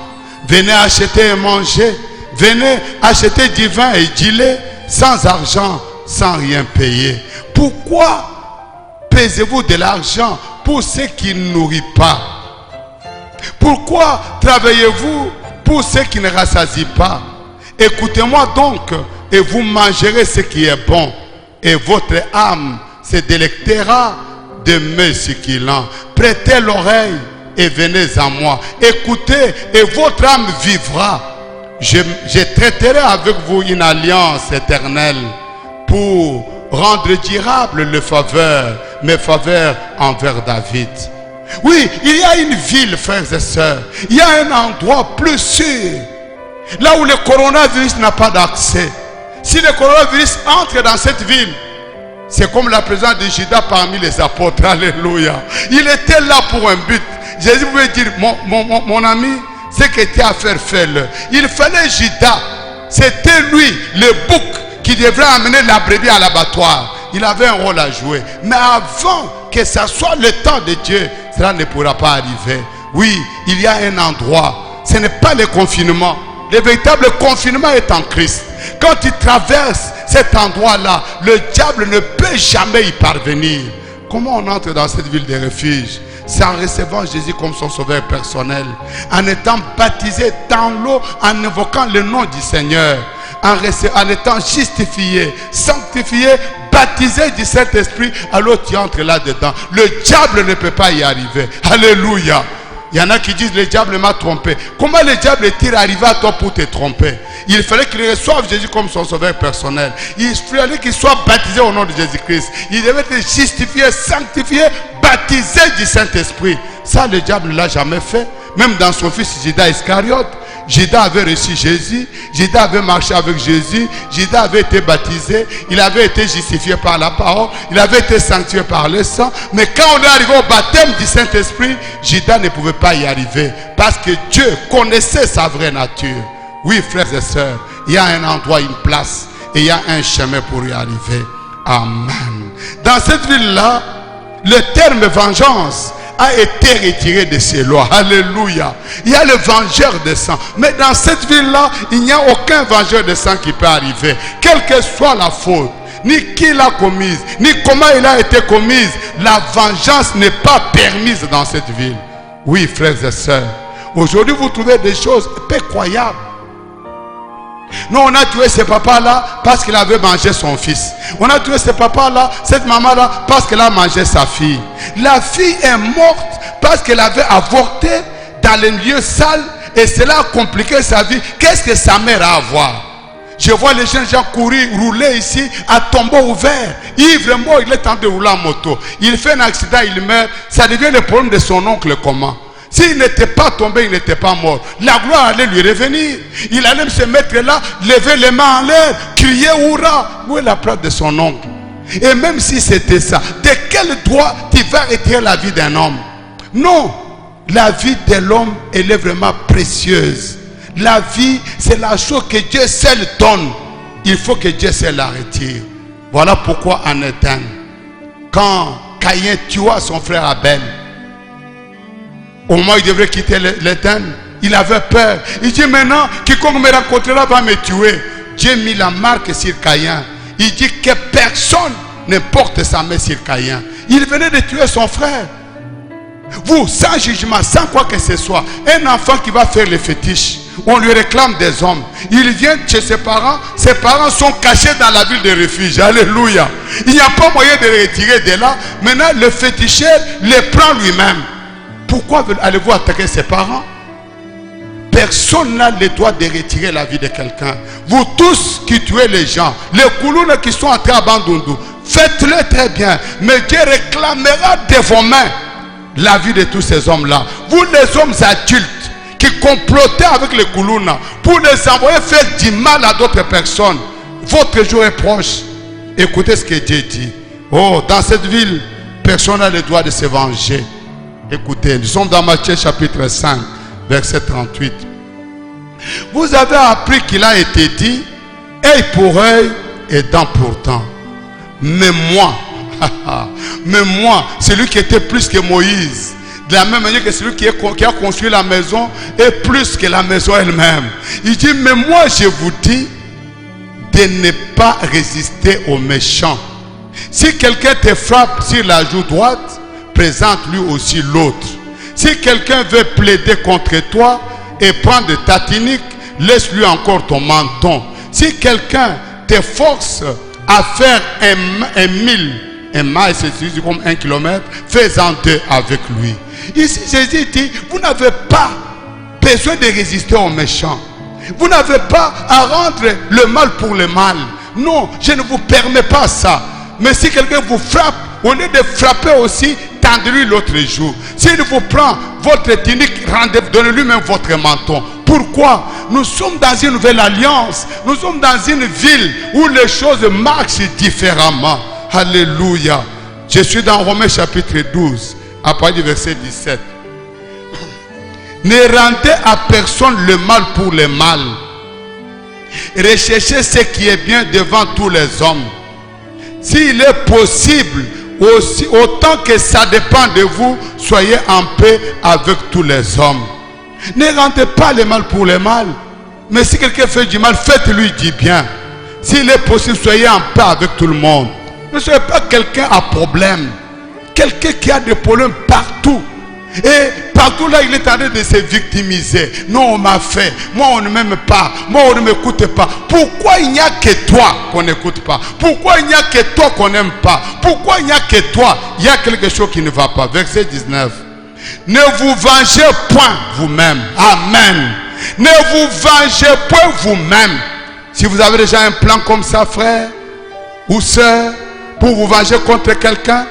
venez acheter et manger. Venez acheter du vin et du lait sans argent, sans rien payer. Pourquoi pesez-vous de l'argent pour ceux qui ne nourrissent pas? Pourquoi travaillez-vous pour ceux qui ne rassasient pas? Écoutez-moi donc et vous mangerez ce qui est bon, et votre âme se délectera de mets succulents. Prêtez l'oreille et venez à moi. Écoutez et votre âme vivra. Je traiterai avec vous une alliance éternelle pour rendre durable mes faveurs envers David. Oui, il y a une ville, frères et sœurs. Il y a un endroit plus sûr. Là où le coronavirus n'a pas d'accès. Si le coronavirus entre dans cette ville, c'est comme la présence de Judas parmi les apôtres. Alléluia. Il était là pour un but. Jésus pouvait dire, mon ami, ce que tu as à faire, fais-le. Il fallait Judas. C'était lui, le bouc, qui devrait amener la brebis à l'abattoir. Il avait un rôle à jouer. Mais avant que ce soit le temps de Dieu, cela ne pourra pas arriver. Oui, il y a un endroit. Ce n'est pas le confinement. Le véritable confinement est en Christ. Quand tu traverses cet endroit-là, le diable ne peut jamais y parvenir. Comment on entre dans cette ville de refuge? C'est en recevant Jésus comme son sauveur personnel, en étant baptisé dans l'eau, en invoquant le nom du Seigneur, en étant justifié, sanctifié, baptisé du Saint-Esprit. Alors tu entres là-dedans. Le diable ne peut pas y arriver. Alléluia. Il y en a qui disent, le diable m'a trompé. Comment le diable est-il arrivé à toi pour te tromper? Il fallait qu'il reçoive Jésus comme son sauveur personnel. Il fallait qu'il soit baptisé au nom de Jésus-Christ. Il devait être justifié, sanctifié, baptisé du Saint-Esprit. Ça, le diable ne l'a jamais fait. Même dans son fils Judas Iscariote. Judas avait reçu Jésus. Judas avait marché avec Jésus. Judas avait été baptisé. Il avait été justifié par la parole. Il avait été sanctifié par le sang. Mais quand on est arrivé au baptême du Saint-Esprit, Judas ne pouvait pas y arriver. Parce que Dieu connaissait sa vraie nature. Oui, frères et sœurs, il y a un endroit, une place. Et il y a un chemin pour y arriver. Amen. Dans cette ville-là, le terme vengeance a été retiré de ses lois. Alléluia. Il y a le vengeur de sang. Mais dans cette ville-là, il n'y a aucun vengeur de sang qui peut arriver. Quelle que soit la faute, ni qui l'a commise, ni comment elle a été commise, la vengeance n'est pas permise dans cette ville. Oui, frères et sœurs. Aujourd'hui, vous trouvez des choses peu croyables. Nous, on a tué ce papa-là parce qu'il avait mangé son fils. On a tué ce papa-là, cette maman-là, parce qu'elle a mangé sa fille. La fille est morte parce qu'elle avait avorté dans les lieux sales et cela a compliqué sa vie. Qu'est-ce que sa mère a à voir? Je vois les jeunes gens courir, rouler ici à tombeau ouvert. Ivre mort, il est en train de rouler en moto. Il fait un accident, il meurt. Ça devient le problème de son oncle comment? S'il n'était pas tombé, il n'était pas mort. La gloire allait lui revenir. Il allait se mettre là, lever les mains en l'air, crier Oura. Où est la place de son oncle? Et même si c'était ça, de quel droit tu vas retirer la vie d'un homme? Non, la vie de l'homme, elle est vraiment précieuse. La vie, c'est la chose que Dieu seul donne. Il faut que Dieu seul la retire. Voilà pourquoi en Éden, quand Caïn tua son frère Abel, au moment où il devrait quitter l'Éden, il avait peur. Il dit maintenant, quiconque me rencontrera va me tuer. Dieu mit la marque sur Caïn. Il dit que personne ne porte sa main sur Caïn. Il venait de tuer son frère. Vous, sans jugement, sans quoi que ce soit, un enfant qui va faire les fétiches, on lui réclame des hommes. Il vient chez ses parents sont cachés dans la ville de refuge. Alléluia. Il n'y a pas moyen de les retirer de là. Maintenant, le féticheur les prend lui-même. Pourquoi allez-vous attaquer ses parents? Personne n'a le droit de retirer la vie de quelqu'un. Vous tous qui tuez les gens, les Koulounes qui sont entrés à Bandundu, faites-le très bien. Mais Dieu réclamera de vos mains la vie de tous ces hommes-là. Vous les hommes adultes qui complotez avec les Koulounes pour les envoyer faire du mal à d'autres personnes, votre jour est proche. Écoutez ce que Dieu dit. Oh, dans cette ville, personne n'a le droit de se venger. Écoutez, nous sommes dans Matthieu chapitre 5, verset 38. Vous avez appris qu'il a été dit, œil pour œil et dent pour dent. Mais moi, celui qui était plus que Moïse, de la même manière que celui qui a construit la maison est plus que la maison elle-même. Il dit, mais moi je vous dis de ne pas résister aux méchants. Si quelqu'un te frappe sur la joue droite, présente lui aussi l'autre. Si quelqu'un veut plaider contre toi et prendre ta tunique, laisse-lui encore ton menton. Si quelqu'un te force à faire un mille, un mile, c'est comme 1 kilomètre, fais-en 2 avec lui. Ici, Jésus dit, vous n'avez pas besoin de résister aux méchants. Vous n'avez pas à rendre le mal pour le mal. Non, je ne vous permets pas ça. Mais si quelqu'un vous frappe, au lieu de frapper aussi, tendez-lui l'autre jour. S'il vous prend votre tunique, donnez-lui même votre menton. Pourquoi? Nous sommes dans une nouvelle alliance. Nous sommes dans une ville où les choses marchent différemment. Alléluia. Je suis dans Romains chapitre 12, à partir du verset 17. Ne rendez à personne le mal pour le mal. Recherchez ce qui est bien devant tous les hommes. S'il est possible, aussi, autant que ça dépend de vous, soyez en paix avec tous les hommes. Ne rendez pas le mal pour le mal. Mais si quelqu'un fait du mal, faites-lui du bien. S'il est possible, soyez en paix avec tout le monde. Ne soyez pas quelqu'un à problème. Quelqu'un qui a des problèmes partout. Et partout là, il est en train de se victimiser. Non, on m'a fait. Moi, on ne m'aime pas. Moi, on ne m'écoute pas. Pourquoi il n'y a que toi qu'on n'écoute pas? Pourquoi il n'y a que toi qu'on n'aime pas? Pourquoi il n'y a que toi? Il y a quelque chose qui ne va pas. Verset 19. Ne vous vengez point vous-même. Amen. Ne vous vengez point vous-même. Si vous avez déjà un plan comme ça, frère ou sœur, pour vous venger contre quelqu'un,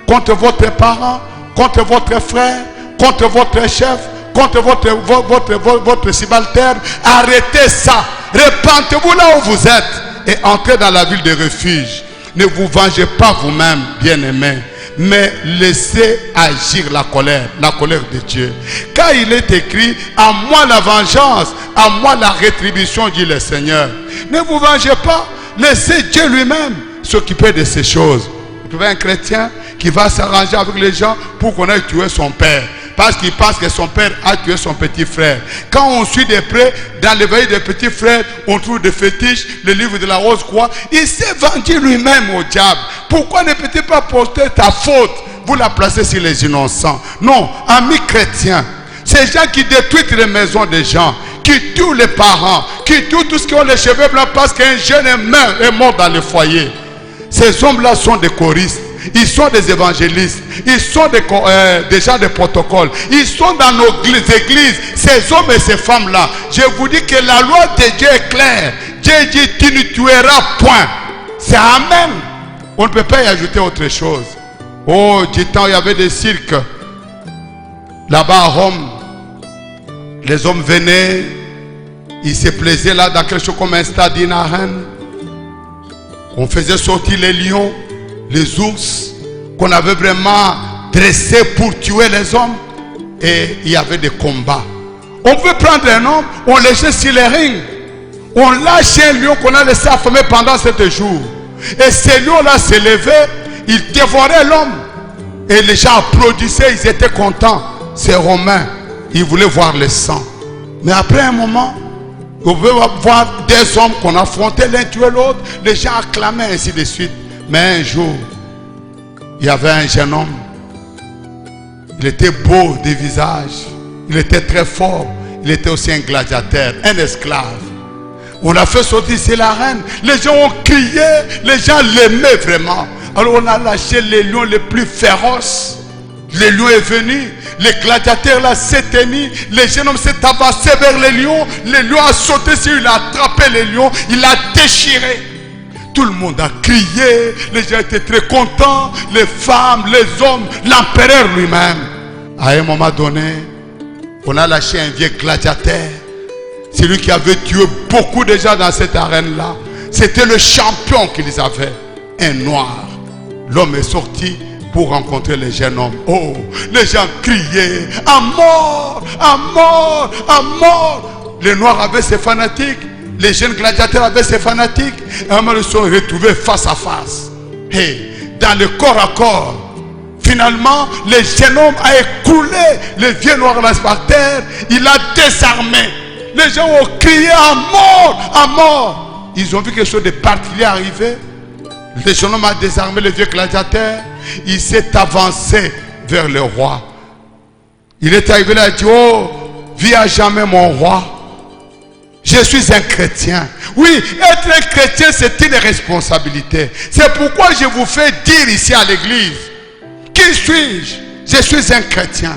contre votre parent, contre votre frère, contre votre chef, contre votre subalterne, arrêtez ça. Repentez-vous là où vous êtes et entrez dans la ville de refuge. Ne vous vengez pas vous-même, bien-aimés, mais laissez agir la colère de Dieu. Car il est écrit, à moi la vengeance, à moi la rétribution, dit le Seigneur. Ne vous vengez pas, laissez Dieu lui-même s'occuper de ces choses. Vous trouvez un chrétien qui va s'arranger avec les gens pour qu'on aille tuer son père, parce qu'il pense que son père a tué son petit frère. Quand on suit de près, dans l'éveil des petits frères, on trouve des fétiches, le livre de la rose croix. Il s'est vendu lui-même au diable. Pourquoi ne peut-il pas porter ta faute? Vous la placez sur les innocents. Non, amis chrétiens, ces gens qui détruisent les maisons des gens, qui tuent les parents, qui tuent tous ceux qui ont les cheveux blancs parce qu'un jeune est mort dans le foyer. Ces hommes-là sont des choristes. Ils sont des évangélistes. Ils sont des gens de protocole. Ils sont dans nos églises. Ces hommes et ces femmes-là. Je vous dis que la loi de Dieu est claire. Dieu dit, tu ne tueras point. C'est amen. On ne peut pas y ajouter autre chose. Oh, du temps, il y avait des cirques. Là-bas à Rome, les hommes venaient. Ils se plaisaient là dans quelque chose comme un stade, une arène. On faisait sortir les lions, les ours, qu'on avait vraiment dressés pour tuer les hommes. Et il y avait des combats. On pouvait prendre un homme, on le laissait sur les rings. On lâchait un lion qu'on a laissé affamer pendant 7 jours. Et ces lions-là s'élevaient, ils dévoraient l'homme. Et les gens applaudissaient, ils étaient contents. Ces Romains, ils voulaient voir le sang. Mais après un moment, vous pouvez voir des hommes qu'on affrontait l'un tuer l'autre. Les gens acclamaient ainsi de suite. Mais un jour, il y avait un jeune homme. Il était beau de visage. Il était très fort. Il était aussi un gladiateur, un esclave. On a fait sortir sur l'arène. Les gens ont crié. Les gens l'aimaient vraiment. Alors on a lâché les lions les plus féroces. Le lion est venu. Les gladiateurs là s'est tenu. Le jeune homme s'est avancé vers les lions. Le lion a sauté sur lui. Il a attrapé les lions. Il l'a déchiré. Tout le monde a crié. Les gens étaient très contents. Les femmes, les hommes, l'empereur lui-même. À un moment donné, on a lâché un vieux gladiateur. C'est lui qui avait tué beaucoup de gens dans cette arène-là. C'était le champion qu'ils avaient. Un noir. L'homme est sorti pour rencontrer les jeunes hommes. Oh, les gens criaient, à mort, à mort, à mort. les Noirs avaient ses fanatiques, les jeunes gladiateurs avaient ses fanatiques. Et à un moment, ils se sont retrouvés face à face. Et dans le corps à corps, finalement, le jeune homme a écroulé le vieux noir par terre. Il a désarmé. Les gens ont crié à mort, à mort. Ils ont vu quelque chose de particulier arriver. Le jeune homme a désarmé le vieux gladiateur. Il s'est avancé vers le roi. Il est arrivé là et dit, oh, vis à jamais mon roi. Je suis un chrétien. Oui, être un chrétien, c'est une responsabilité. C'est pourquoi je vous fais dire ici à l'église, qui suis-je? Je suis un chrétien.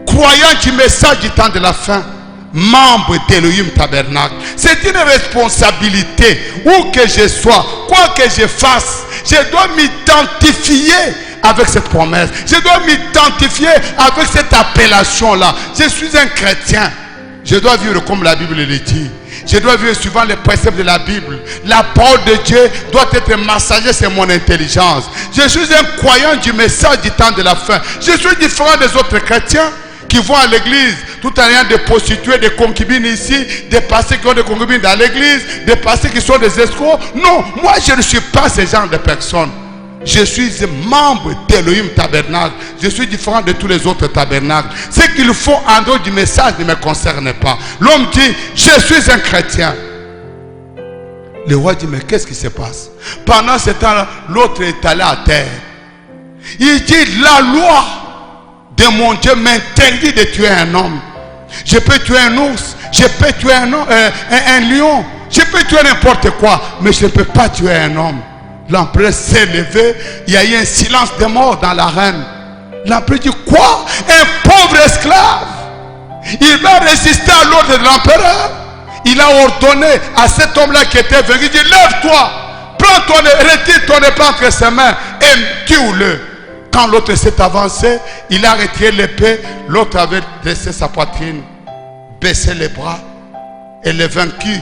Croyant du message du temps de la fin, membre d'Elohim Tabernacle. C'est une responsabilité. Où que je sois, quoi que je fasse, je dois m'identifier avec cette promesse. Je dois m'identifier avec cette appellation-là. Je suis un chrétien. Je dois vivre comme la Bible le dit. Je dois vivre suivant les préceptes de la Bible. La parole de Dieu doit être massagée, c'est mon intelligence. Je suis un croyant du message du temps de la fin. Je suis différent des autres chrétiens qui vont à l'église tout en ayant des prostituées, des concubines ici, des pasteurs qui ont des concubines dans l'église, des pasteurs qui sont des escrocs. Non, moi je ne suis pas ce genre de personnes. Je suis membre d'Elohim Tabernacle. Je suis différent de tous les autres tabernacles. Ce qu'ils font en dehors du message ne me concerne pas. L'homme dit, je suis un chrétien. Le roi dit, mais qu'est-ce qui se passe? Pendant ce temps-là, l'autre est allé à terre. Il dit, la loi de mon Dieu m'interdit de tuer un homme. Je peux tuer un ours, je peux tuer un lion, je peux tuer n'importe quoi, mais je ne peux pas tuer un homme. L'empereur s'est levé, il y a eu un silence de mort dans l'arène. L'empereur dit, quoi? Un pauvre esclave, il va résister à l'ordre de l'empereur? Il a ordonné à cet homme-là qui était venu, il dit, lève-toi, retire ton épée entre ses mains et tue-le. Quand l'autre s'est avancé, il a retiré l'épée, l'autre avait dressé sa poitrine, baissé les bras, et le vaincu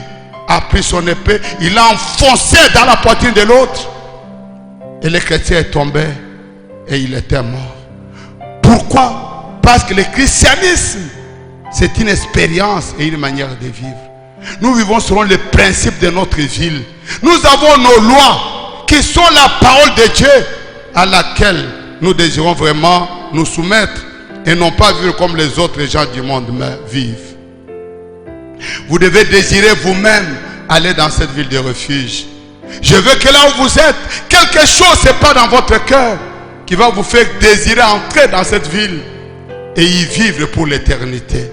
a pris son épée, il a enfoncé dans la poitrine de l'autre. Et le chrétien est tombé et il était mort. Pourquoi? Parce que le christianisme, c'est une expérience et une manière de vivre. Nous vivons selon les principes de notre ville. Nous avons nos lois qui sont la parole de Dieu à laquelle nous désirons vraiment nous soumettre et non pas vivre comme les autres gens du monde vivent. Vous devez désirer vous-même aller dans cette ville de refuge. Je veux que là où vous êtes, quelque chose se passe dans votre cœur qui va vous faire désirer entrer dans cette ville et y vivre pour l'éternité.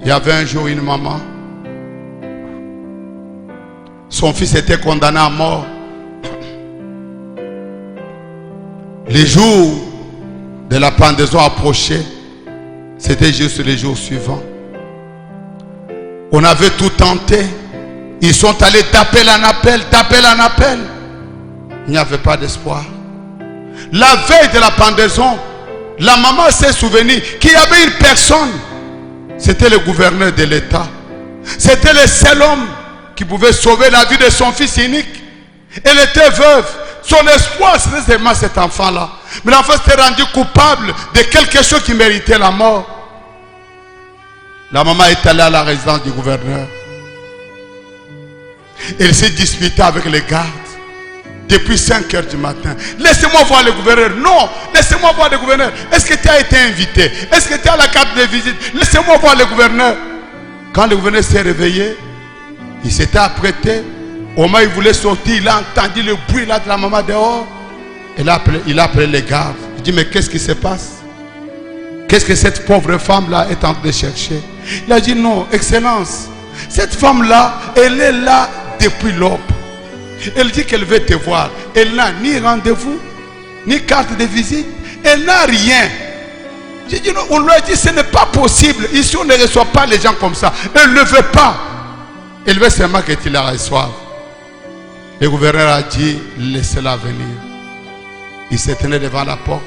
Il y avait un jour une maman. Son fils était condamné à mort. Les jours de la pendaison approchaient. C'était juste les jours suivants. On avait tout tenté. Ils sont allés taper en appel, Il n'y avait pas d'espoir. La veille de la pendaison, la maman s'est souvenue qu'il y avait une personne. C'était le gouverneur de l'État. C'était le seul homme qui pouvait sauver la vie de son fils unique. Elle était veuve. Son espoir, c'était seulement cet enfant-là. Mais l'enfant s'était rendu coupable de quelque chose qui méritait la mort. La maman est allée à la résidence du gouverneur. Elle s'est disputée avec les gardes depuis 5 heures du matin. Laissez-moi voir le gouverneur. Non, laissez-moi voir le gouverneur. Est-ce que tu as été invité? Est-ce que tu as la carte de visite? Laissez-moi voir le gouverneur. Quand le gouverneur s'est réveillé, il s'était apprêté. Au moment où il voulait sortir, il a entendu le bruit là de la maman dehors. Il a appelé les gardes. Il dit, mais qu'est-ce qui se passe? Qu'est-ce que cette pauvre femme-là est en train de chercher? Il a dit, non, Excellence, cette femme-là, elle est là depuis l'aube. Elle dit qu'elle veut te voir. Elle n'a ni rendez-vous, ni carte de visite. Elle n'a rien. J'ai dit, non, on lui a dit, ce n'est pas possible. Ici, on ne reçoit pas les gens comme ça. Elle ne veut pas. Elle veut seulement que tu la reçoives. Le gouverneur a dit, laissez-la venir. Il s'est tenu devant la porte.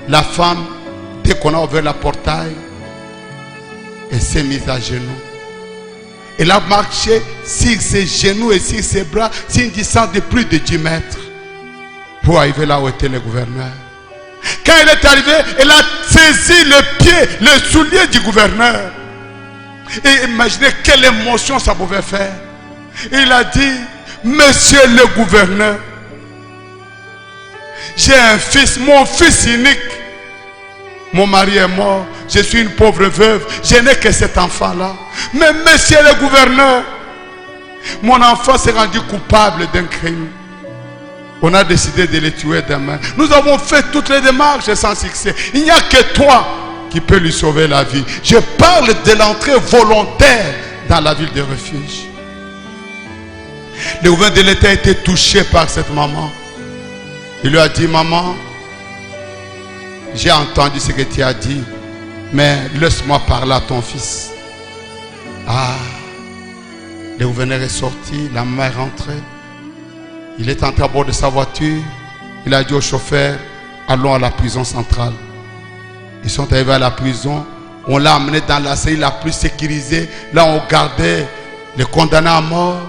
La femme, dès qu'on a ouvert la portail, elle s'est mise à genoux. Elle a marché sur ses genoux et sur ses bras, sur une distance de plus de 10 mètres, pour arriver là où était le gouverneur. Quand elle est arrivée, elle a saisi le pied, le soulier du gouverneur. Et imaginez quelle émotion ça pouvait faire. Il a dit, monsieur le gouverneur, j'ai un fils, mon fils unique. Mon mari est mort, je suis une pauvre veuve, je n'ai que cet enfant-là. Mais monsieur le gouverneur, mon enfant s'est rendu coupable d'un crime. On a décidé de le tuer demain. Nous avons fait toutes les démarches sans succès. Il n'y a que toi qui peux lui sauver la vie. Je parle de l'entrée volontaire dans la ville de refuge. Le gouverneur de l'État a été touché par cette maman. Il lui a dit, maman, j'ai entendu ce que tu as dit, mais laisse-moi parler à ton fils. Ah, le gouverneur est sorti, la maman est rentrée. Il est entré à bord de sa voiture. Il a dit au chauffeur, allons à la prison centrale. Ils sont arrivés à la prison. On l'a amené dans la cellule la plus sécurisée. Là, on gardait les condamnés à mort.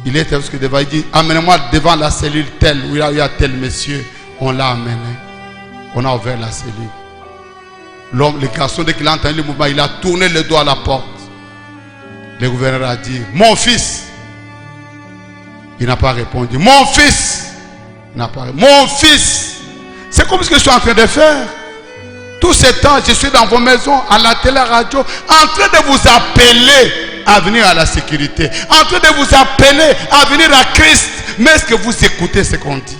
Il était jusque devant. Il dit, amenez-moi devant la cellule telle, où il y a tel monsieur. On l'a amené. On a ouvert la cellule. L'homme, le garçon, dès qu'il a entendu le mouvement, il a tourné le dos à la porte. Le gouverneur a dit, mon fils. Il n'a pas répondu. Mon fils. Il n'a pas répondu. Mon fils. C'est comme ce que je suis en train de faire. Tout ce temps, je suis dans vos maisons, à la télé, à la radio, en train de vous appeler à venir à la sécurité. En train de vous appeler à venir à Christ. Mais est-ce que vous écoutez ce qu'on dit?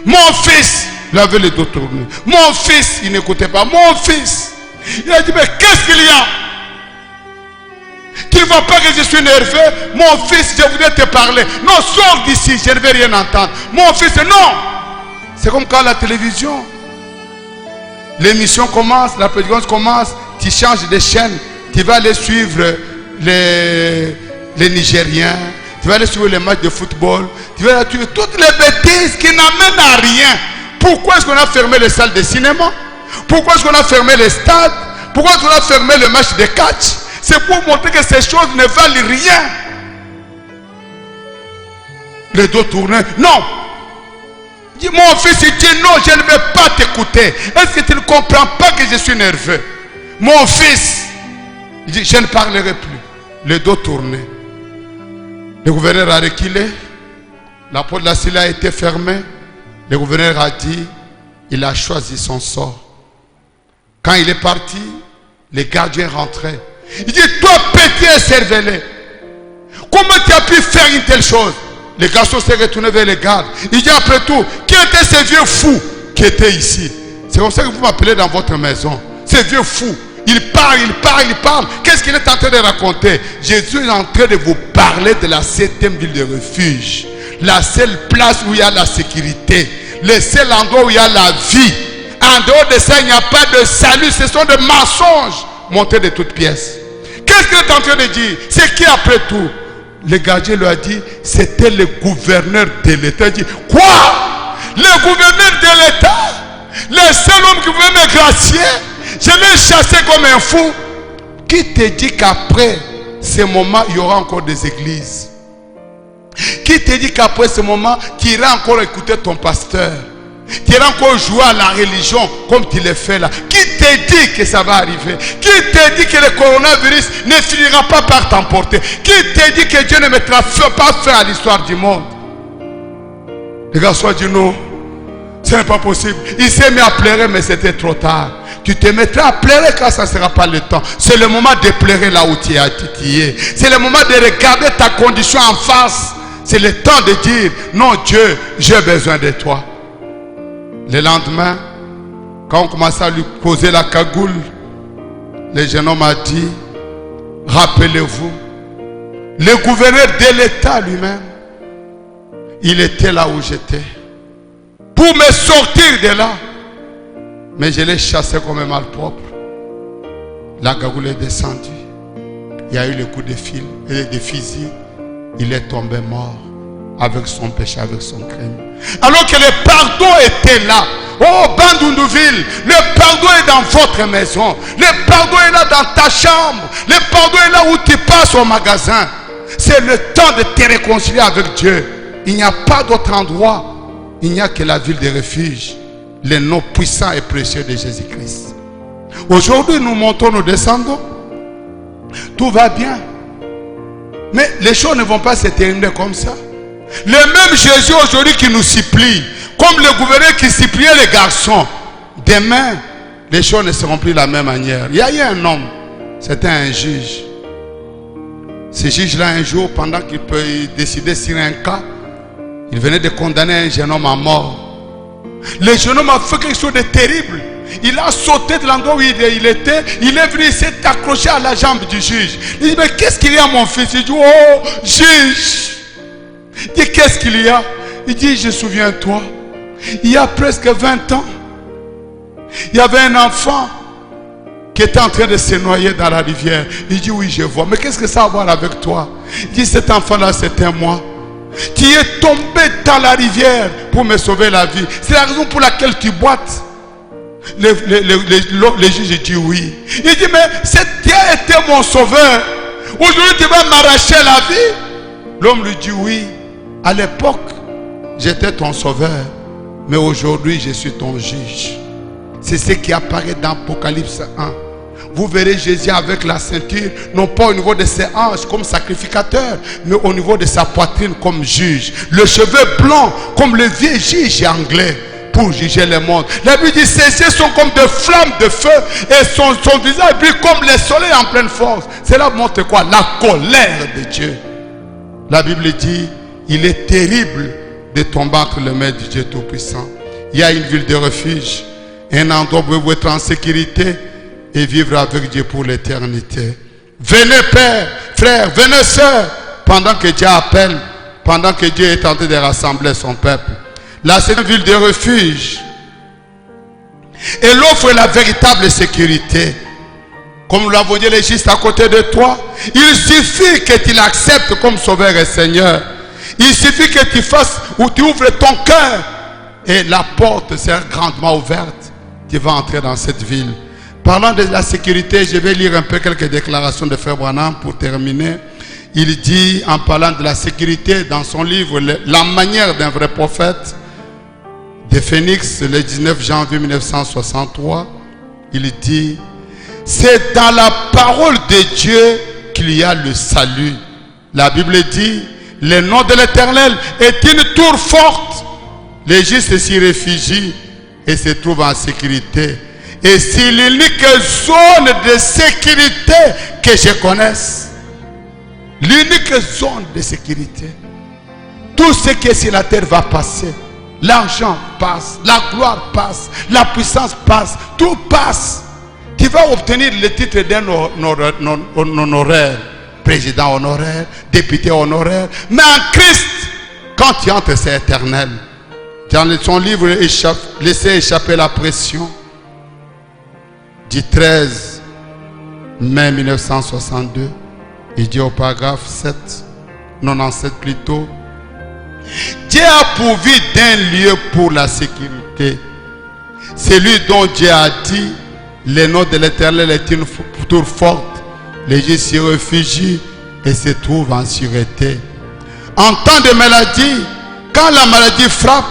Mon fils. Il avait les dos tournés. Mon fils, il n'écoutait pas. Mon fils. Il a dit, mais qu'est-ce qu'il y a? Tu ne vois pas que je suis nerveux? Mon fils, je voudrais te parler. Non, sors d'ici, je ne vais rien entendre. Mon fils, non. C'est comme quand la télévision, l'émission commence, la prédication commence, tu changes de chaîne, tu vas aller suivre les Nigériens, tu vas aller suivre les matchs de football, tu vas aller suivre toutes les bêtises qui n'amènent à rien. Pourquoi est-ce qu'on a fermé les salles de cinéma? Pourquoi est-ce qu'on a fermé les stades? Pourquoi est-ce qu'on a fermé le match de catch? C'est pour montrer que ces choses ne valent rien. Les dos tournés. Non. Dis, mon fils, il dit non, je ne vais pas t'écouter. Est-ce que tu ne comprends pas que je suis nerveux? Mon fils, il dit, je ne parlerai plus. Les dos tournés. Le gouverneur a reculé. La porte de la cellule a été fermée. Le gouverneur a dit, il a choisi son sort. Quand il est parti, les gardiens rentraient. Il dit, toi petit et cervelé, comment tu as pu faire une telle chose? Les garçons s'est retourné vers les gardes. Il dit, après tout, qui étaient ces vieux fous qui étaient ici? C'est comme ça que vous m'appelez dans votre maison. Ces vieux fous. Il parle, il parle, il parle. Qu'est-ce qu'il est en train de raconter? Jésus est en train de vous parler de la 7e ville de refuge. La seule place où il y a la sécurité. Le seul endroit où il y a la vie. En dehors de ça, il n'y a pas de salut. Ce sont des mensonges montés de toutes pièces. Qu'est-ce qu'il est en train de dire? C'est qui après tout? Le gardien lui a dit, c'était le gouverneur de l'État. Il dit, quoi? Le gouverneur de l'État? Le seul homme qui pouvait me gracier? Je l'ai chassé comme un fou. Qui te dit qu'après ce moment, il y aura encore des églises? Qui te dit qu'après ce moment, tu iras encore écouter ton pasteur? Tu iras encore jouer à la religion comme tu l'as fait là? Qui te dit que ça va arriver? Qui te dit que le coronavirus ne finira pas par t'emporter? Qui te dit que Dieu ne mettra pas fin à l'histoire du monde? Le garçon a dit non, ce n'est pas possible. Il s'est mis à pleurer, mais c'était trop tard. Tu te mettras à pleurer quand ça ne sera pas le temps. C'est le moment de pleurer là où tu es. C'est le moment de regarder ta condition en face. C'est le temps de dire, non Dieu, j'ai besoin de toi. Le lendemain, quand on commençait à lui poser la cagoule, le jeune homme a dit, rappelez-vous, le gouverneur de l'État lui-même, il était là où j'étais. Pour me sortir de là, mais je l'ai chassé comme un malpropre. La cagoule est descendue. Il y a eu le coup de fil et de fusil. Il est tombé mort avec son péché, avec son crime. Alors que le pardon était là. Oh, Bandundouville, le pardon est dans votre maison. Le pardon est là dans ta chambre. Le pardon est là où tu passes au magasin. C'est le temps de te réconcilier avec Dieu. Il n'y a pas d'autre endroit. Il n'y a que la ville de refuge. Le nom puissant et précieux de Jésus-Christ. Aujourd'hui, nous montons, nous descendons. Tout va bien. Mais les choses ne vont pas se terminer comme ça. Le même Jésus aujourd'hui qui nous supplie, comme le gouverneur qui suppliait les garçons, demain, les choses ne seront plus de la même manière. Il y a eu un homme, c'était un juge. Ce juge-là, un jour, pendant qu'il peut décider sur un cas, il venait de condamner un jeune homme à mort. Le jeune homme a fait quelque chose de terrible. Il a sauté de l'endroit où il était. Il est venu, il s'est accroché à la jambe du juge. Il dit, mais qu'est-ce qu'il y a mon fils? Il dit, oh, juge. Il dit, qu'est-ce qu'il y a? Il dit, je souviens-toi, il y a presque 20 ans, il y avait un enfant qui était en train de se noyer dans la rivière. Il dit, oui, je vois. Mais qu'est-ce que ça a à voir avec toi? Il dit, cet enfant-là, c'était moi, qui est tombé dans la rivière pour me sauver la vie. C'est la raison pour laquelle tu boites. Le juge dit oui. Il dit, mais tu as été mon sauveur. Aujourd'hui, tu vas m'arracher la vie. L'homme lui dit, oui. À l'époque, j'étais ton sauveur. Mais aujourd'hui, je suis ton juge. C'est ce qui apparaît dans Apocalypse 1. Vous verrez Jésus avec la ceinture, non pas au niveau de ses hanches comme sacrificateur, mais au niveau de sa poitrine comme juge. Le cheveu blanc comme le vieux juge anglais pour juger le monde. La Bible dit, ses yeux sont comme des flammes de feu et son visage brille comme le soleil en pleine force. Cela montre quoi? La colère de Dieu. La Bible dit, il est terrible de tomber entre les mains du Dieu Tout-Puissant. Il y a une ville de refuge, un endroit où vous pouvez être en sécurité et vivre avec Dieu pour l'éternité. Venez père, frère, venez sœur, pendant que Dieu appelle, pendant que Dieu est en train de rassembler son peuple. Là, c'est une ville de refuge. Elle offre la véritable sécurité. Comme nous l'avons dit, il est juste à côté de toi. Il suffit que tu l'acceptes comme sauveur et Seigneur. Il suffit que tu fasses ou tu ouvres ton cœur et la porte sera grandement ouverte. Tu vas entrer dans cette ville. Parlant de la sécurité, je vais lire un peu quelques déclarations de Frère Branham pour terminer. Il dit, en parlant de la sécurité, dans son livre « La manière d'un vrai prophète » de Phoenix, le 19 janvier 1963, il dit, c'est dans la parole de Dieu qu'il y a le salut. La Bible dit, le nom de l'Éternel est une tour forte. Les justes s'y réfugient et se trouvent en sécurité. Et c'est l'unique zone de sécurité que je connaisse. L'unique zone de sécurité. Tout ce qui est sur la terre va passer. L'argent passe, la gloire passe, la puissance passe, tout passe. Tu vas obtenir le titre d'un honoraire, président honoraire, député honoraire. Mais en Christ, quand tu entres, c'est éternel. Dans son livre, Laissez échapper la pression, du 13 mai 1962, il dit au paragraphe 7, 97 plutôt, Dieu a pourvu d'un lieu pour la sécurité. Celui dont Dieu a dit, le nom de l'Éternel est une tour forte. Les gens s'y réfugient et se trouvent en sûreté. En temps de maladie, quand la maladie frappe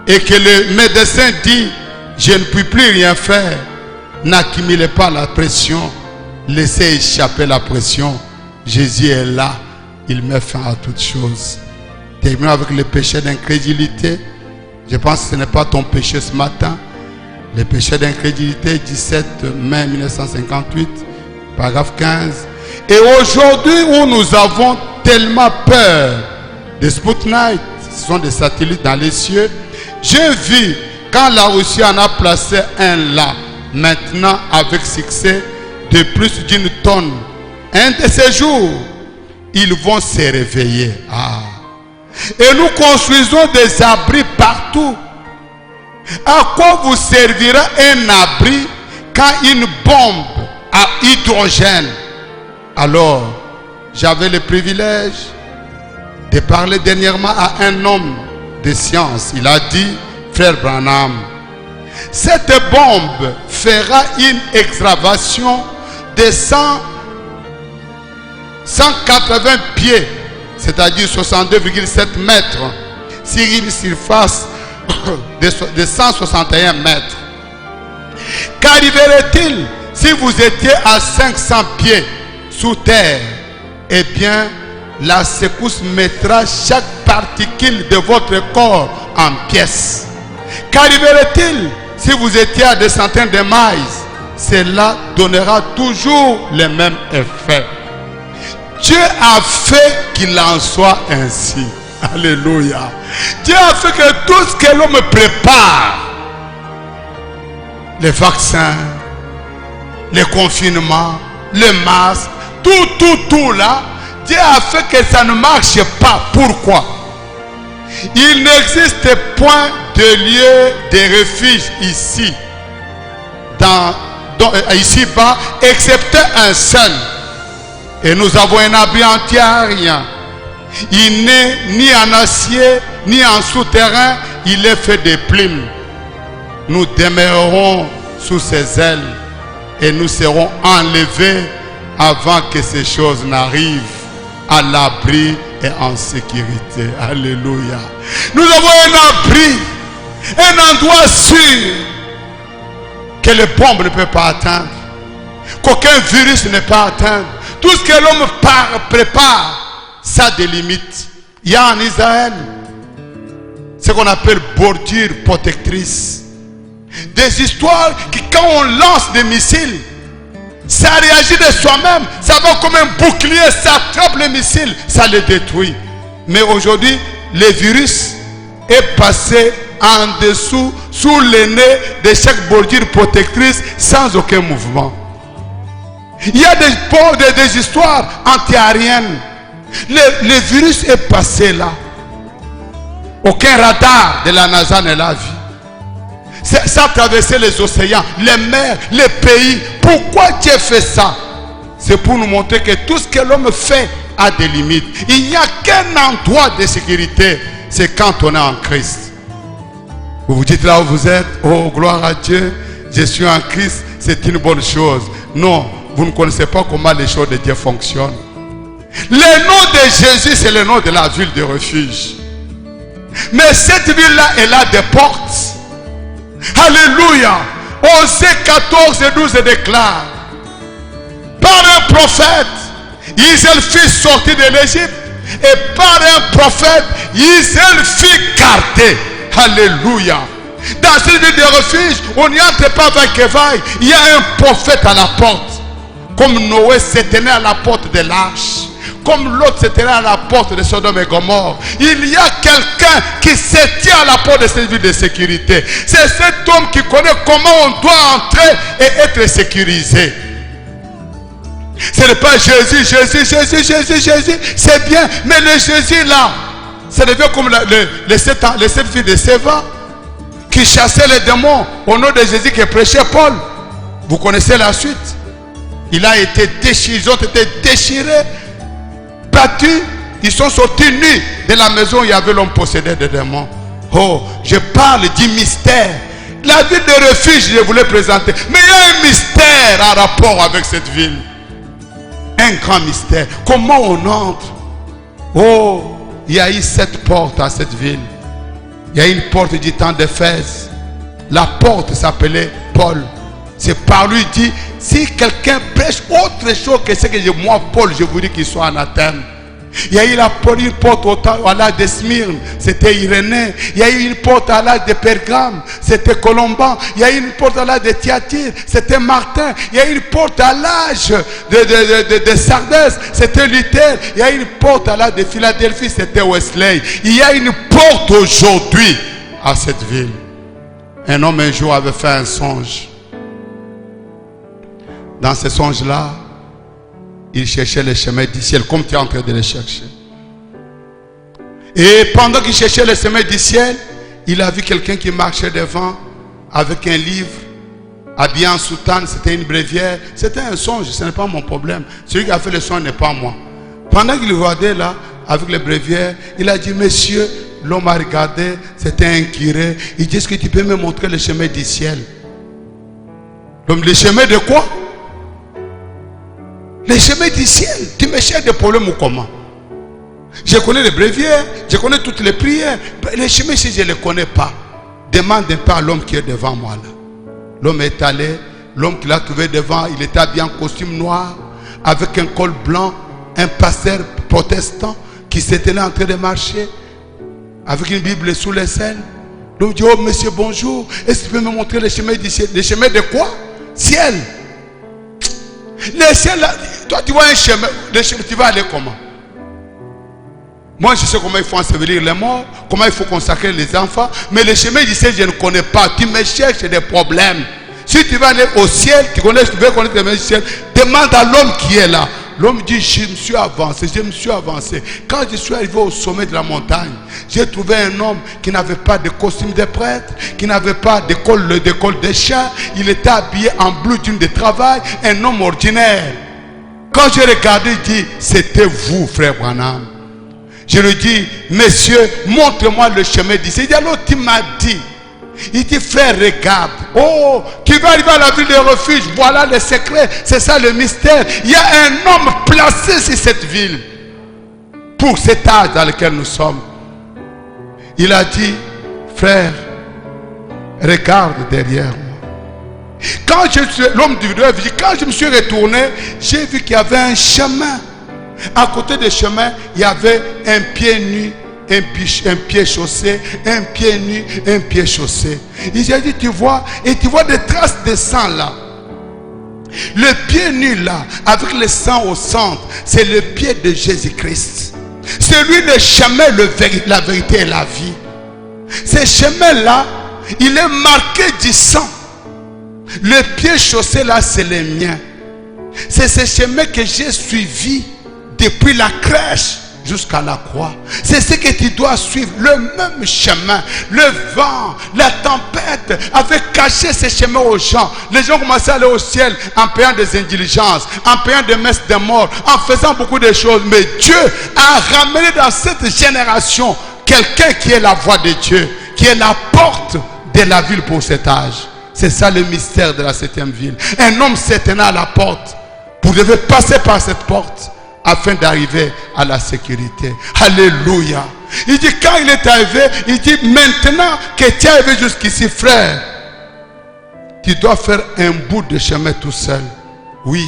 et que le médecin dit, je ne puis plus rien faire, n'accumulez pas la pression, laissez échapper la pression. Jésus est là, il met fin à toutes choses. Terminons avec le péché d'incrédulité. Je pense que ce n'est pas ton péché ce matin. Le péché d'incrédulité, 17 mai 1958, paragraphe 15. Et aujourd'hui où nous avons tellement peur des Sputnik, ce sont des satellites dans les cieux, j'ai vu quand la Russie en a placé un là, maintenant avec succès de plus d'une tonne. Un de ces jours, ils vont se réveiller. Et nous construisons des abris partout. À quoi vous servira un abri quand une bombe à hydrogène? Alors, j'avais le privilège de parler dernièrement à un homme de science. Il a dit, frère Branham, cette bombe fera une excavation de 180 pieds, c'est-à-dire 62,7 mètres, sur une surface de 161 mètres. Qu'arriverait-il si vous étiez à 500 pieds, sous terre, eh bien, la secousse mettra chaque particule de votre corps en pièces. Qu'arriverait-il si vous étiez à des centaines de miles? Cela donnera toujours le même effet. Dieu a fait qu'il en soit ainsi. Alléluia. Dieu a fait que tout ce que l'homme prépare, les vaccins, les confinements, les masques, tout là, Dieu a fait que ça ne marche pas. Pourquoi? Il n'existe point de lieu de refuge ici, ici-bas, excepté un seul. Et nous avons un abri anti-aérien. Il n'est ni en acier, ni en souterrain, il est fait de plumes. Nous demeurerons sous ses ailes et nous serons enlevés avant que ces choses n'arrivent, à l'abri et en sécurité. Alléluia. Nous avons un abri, un endroit sûr que les bombes ne peuvent pas atteindre, qu'aucun virus ne peut pas atteindre. Tout ce que l'homme prépare, ça a des limites. Il y a en Israël ce qu'on appelle bordure protectrice. Des histoires qui, quand on lance des missiles, ça réagit de soi-même. Ça va comme un bouclier, ça attrape les missiles, ça les détruit. Mais aujourd'hui, le virus est passé en dessous, sous le nez de chaque bordure protectrice, sans aucun mouvement. Il y a des histoires anti-aériennes. Le virus est passé là. Aucun radar de la NASA ne l'a vu. Ça a traversé les océans, les mers, les pays. Pourquoi Dieu fait ça? C'est pour nous montrer que tout ce que l'homme fait a des limites. Il n'y a qu'un endroit de sécurité, c'est quand on est en Christ. Vous vous dites là où vous êtes, oh gloire à Dieu, je suis en Christ, c'est une bonne chose. Non, vous ne connaissez pas comment les choses de Dieu fonctionnent. Le nom de Jésus, c'est le nom de la ville de refuge. Mais cette ville-là, elle a des portes. Alléluia. Osée 14 et 12 déclare: par un prophète, Israël fut sorti de l'Égypte, et par un prophète, Israël fut gardé. Alléluia. Dans cette ville de refuge, on n'y entre pas vaille. Il y a un prophète à la porte. Comme Noé se tenait à la porte de l'arche, comme l'autre se tenait à la porte de Sodome et Gomorrhe, il y a quelqu'un qui se tient à la porte de cette ville de sécurité. C'est cet homme qui connaît comment on doit entrer et être sécurisé. Ce n'est pas Jésus, c'est bien, mais le Jésus là, ça devient comme les sept filles de Séva qui chassaient les démons au nom de Jésus qui prêchait Paul. Vous connaissez la suite. Il a été déchiré, ils ont été déchirés, battus, ils sont sortis nus de la maison où il y avait l'homme possédé de démons. Oh, je parle du mystère. La ville de refuge, je voulais présenter. Mais il y a un mystère en rapport avec cette ville. Un grand mystère. Comment on entre? Oh, il y a eu 7 portes à cette ville. Il y a une porte du temps d'Éphèse. La porte s'appelait Paul. C'est par lui dit, si quelqu'un prêche autre chose que ce que moi, Paul, je vous dis qu'il soit anathème. Il y a eu une porte à l'âge de Smyrne, c'était Irénée. Il y a eu une porte à l'âge de Pergame, c'était Colomban. Il y a eu une porte à l'âge de Thyatire, c'était Martin. Il y a eu une porte à l'âge de Sardis, c'était Luther. Il y a eu une porte à l'âge de Philadelphie, c'était Wesley. Il y a une porte aujourd'hui à cette ville. Un homme un jour avait fait un songe. Dans ce songe-là, il cherchait le chemin du ciel, comme tu es en train de le chercher. Et pendant qu'il cherchait le chemin du ciel, il a vu quelqu'un qui marchait devant avec un livre, habillé en soutane, c'était une bréviaire. C'était un songe, ce n'est pas mon problème. Celui qui a fait le songe n'est pas moi. Pendant qu'il regardait là, avec le bréviaire, il a dit, monsieur, l'homme a regardé, c'était un curé. Il dit, est-ce que tu peux me montrer le chemin du ciel? L'homme, le chemin de quoi? Les chemins du ciel. Tu me cherches des problèmes ou comment? Je connais les bréviaires, je connais toutes les prières. Les chemins, si je ne les connais pas, demande un peu à l'homme qui est devant moi là. L'homme est allé, l'homme qu'il a trouvé devant, il était habillé en costume noir, avec un col blanc, un pasteur protestant qui s'était là en train de marcher avec une Bible sous les ailes. L'homme dit, oh monsieur, bonjour, est-ce que tu peux me montrer le chemin du ciel? Le chemin de quoi? Ciel. Le ciel, là, toi tu vois un chemin, le chemin, tu vas aller comment? Moi je sais comment il faut ensevelir les morts, comment il faut consacrer les enfants, mais le chemin du ciel je ne connais pas. Tu me cherches des problèmes. Si tu vas aller au ciel, tu veux connaître le chemin du ciel, demande à l'homme qui est là. L'homme dit, je me suis avancé. Quand je suis arrivé au sommet de la montagne, j'ai trouvé un homme qui n'avait pas de costume de prêtre, qui n'avait pas de col de chien. Il était habillé en bleu jean de travail, un homme ordinaire. Quand j'ai regardé, il dit, c'était vous, frère Branham. Je lui dis, monsieur, montre-moi le chemin d'ici. Il dit, alors tu m'as dit. Il dit, frère, regarde. Oh, tu vas arriver à la ville de refuge. Voilà le secret. C'est ça le mystère. Il y a un homme placé sur cette ville. Pour cet âge dans lequel nous sommes. Il a dit, frère, regarde derrière moi. Quand l'homme du rêve dit, quand je me suis retourné, j'ai vu qu'il y avait un chemin. À côté du chemin, il y avait un pied nu. Un pied chaussé, un pied nu, un pied chaussé. Il a dit, tu vois, et tu vois des traces de sang là. Le pied nu là, avec le sang au centre, c'est le pied de Jésus-Christ. C'est lui le chemin, la vérité et la vie. Ce chemin là, il est marqué du sang. Le pied chaussé là, c'est le mien. C'est ce chemin que j'ai suivi depuis la crèche jusqu'à la croix. C'est ce que tu dois suivre, le même chemin. Le vent, la tempête avaient caché ce chemin aux gens. Les gens commençaient à aller au ciel en payant des indulgences, en payant des messes de mort, en faisant beaucoup de choses. Mais Dieu a ramené dans cette génération quelqu'un qui est la voix de Dieu, qui est la porte de la ville pour cet âge. C'est ça le mystère de la 7e ville. Un homme se tenait à la porte. Vous devez passer par cette porte afin d'arriver à la sécurité. Alléluia. Il dit, quand il est arrivé, il dit, maintenant que tu es arrivé jusqu'ici, frère, tu dois faire un bout de chemin tout seul. Oui,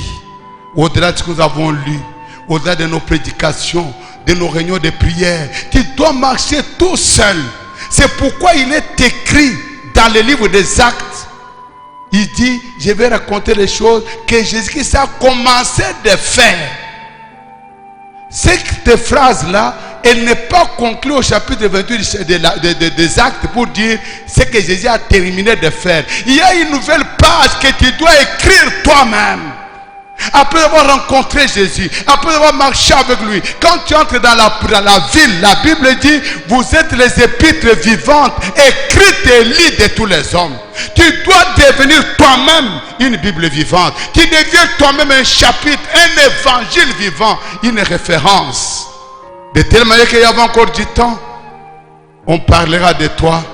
au-delà de ce que nous avons lu, au-delà de nos prédications, de nos réunions de prière, tu dois marcher tout seul. C'est pourquoi il est écrit dans le livre des Actes. Il dit, je vais raconter les choses que Jésus-Christ a commencé de faire. Cette phrase-là, elle n'est pas conclue au chapitre 28 des Actes pour dire ce que Jésus a terminé de faire. Il y a une nouvelle page que tu dois écrire toi-même. Après avoir rencontré Jésus, après avoir marché avec lui, quand tu entres dans la ville, la Bible dit, vous êtes les épîtres vivantes, écrites et lies de tous les hommes. Tu dois devenir toi-même une Bible vivante. Tu deviens toi-même un chapitre, un évangile vivant, une référence. De telle manière qu'il y avait encore du temps, on parlera de toi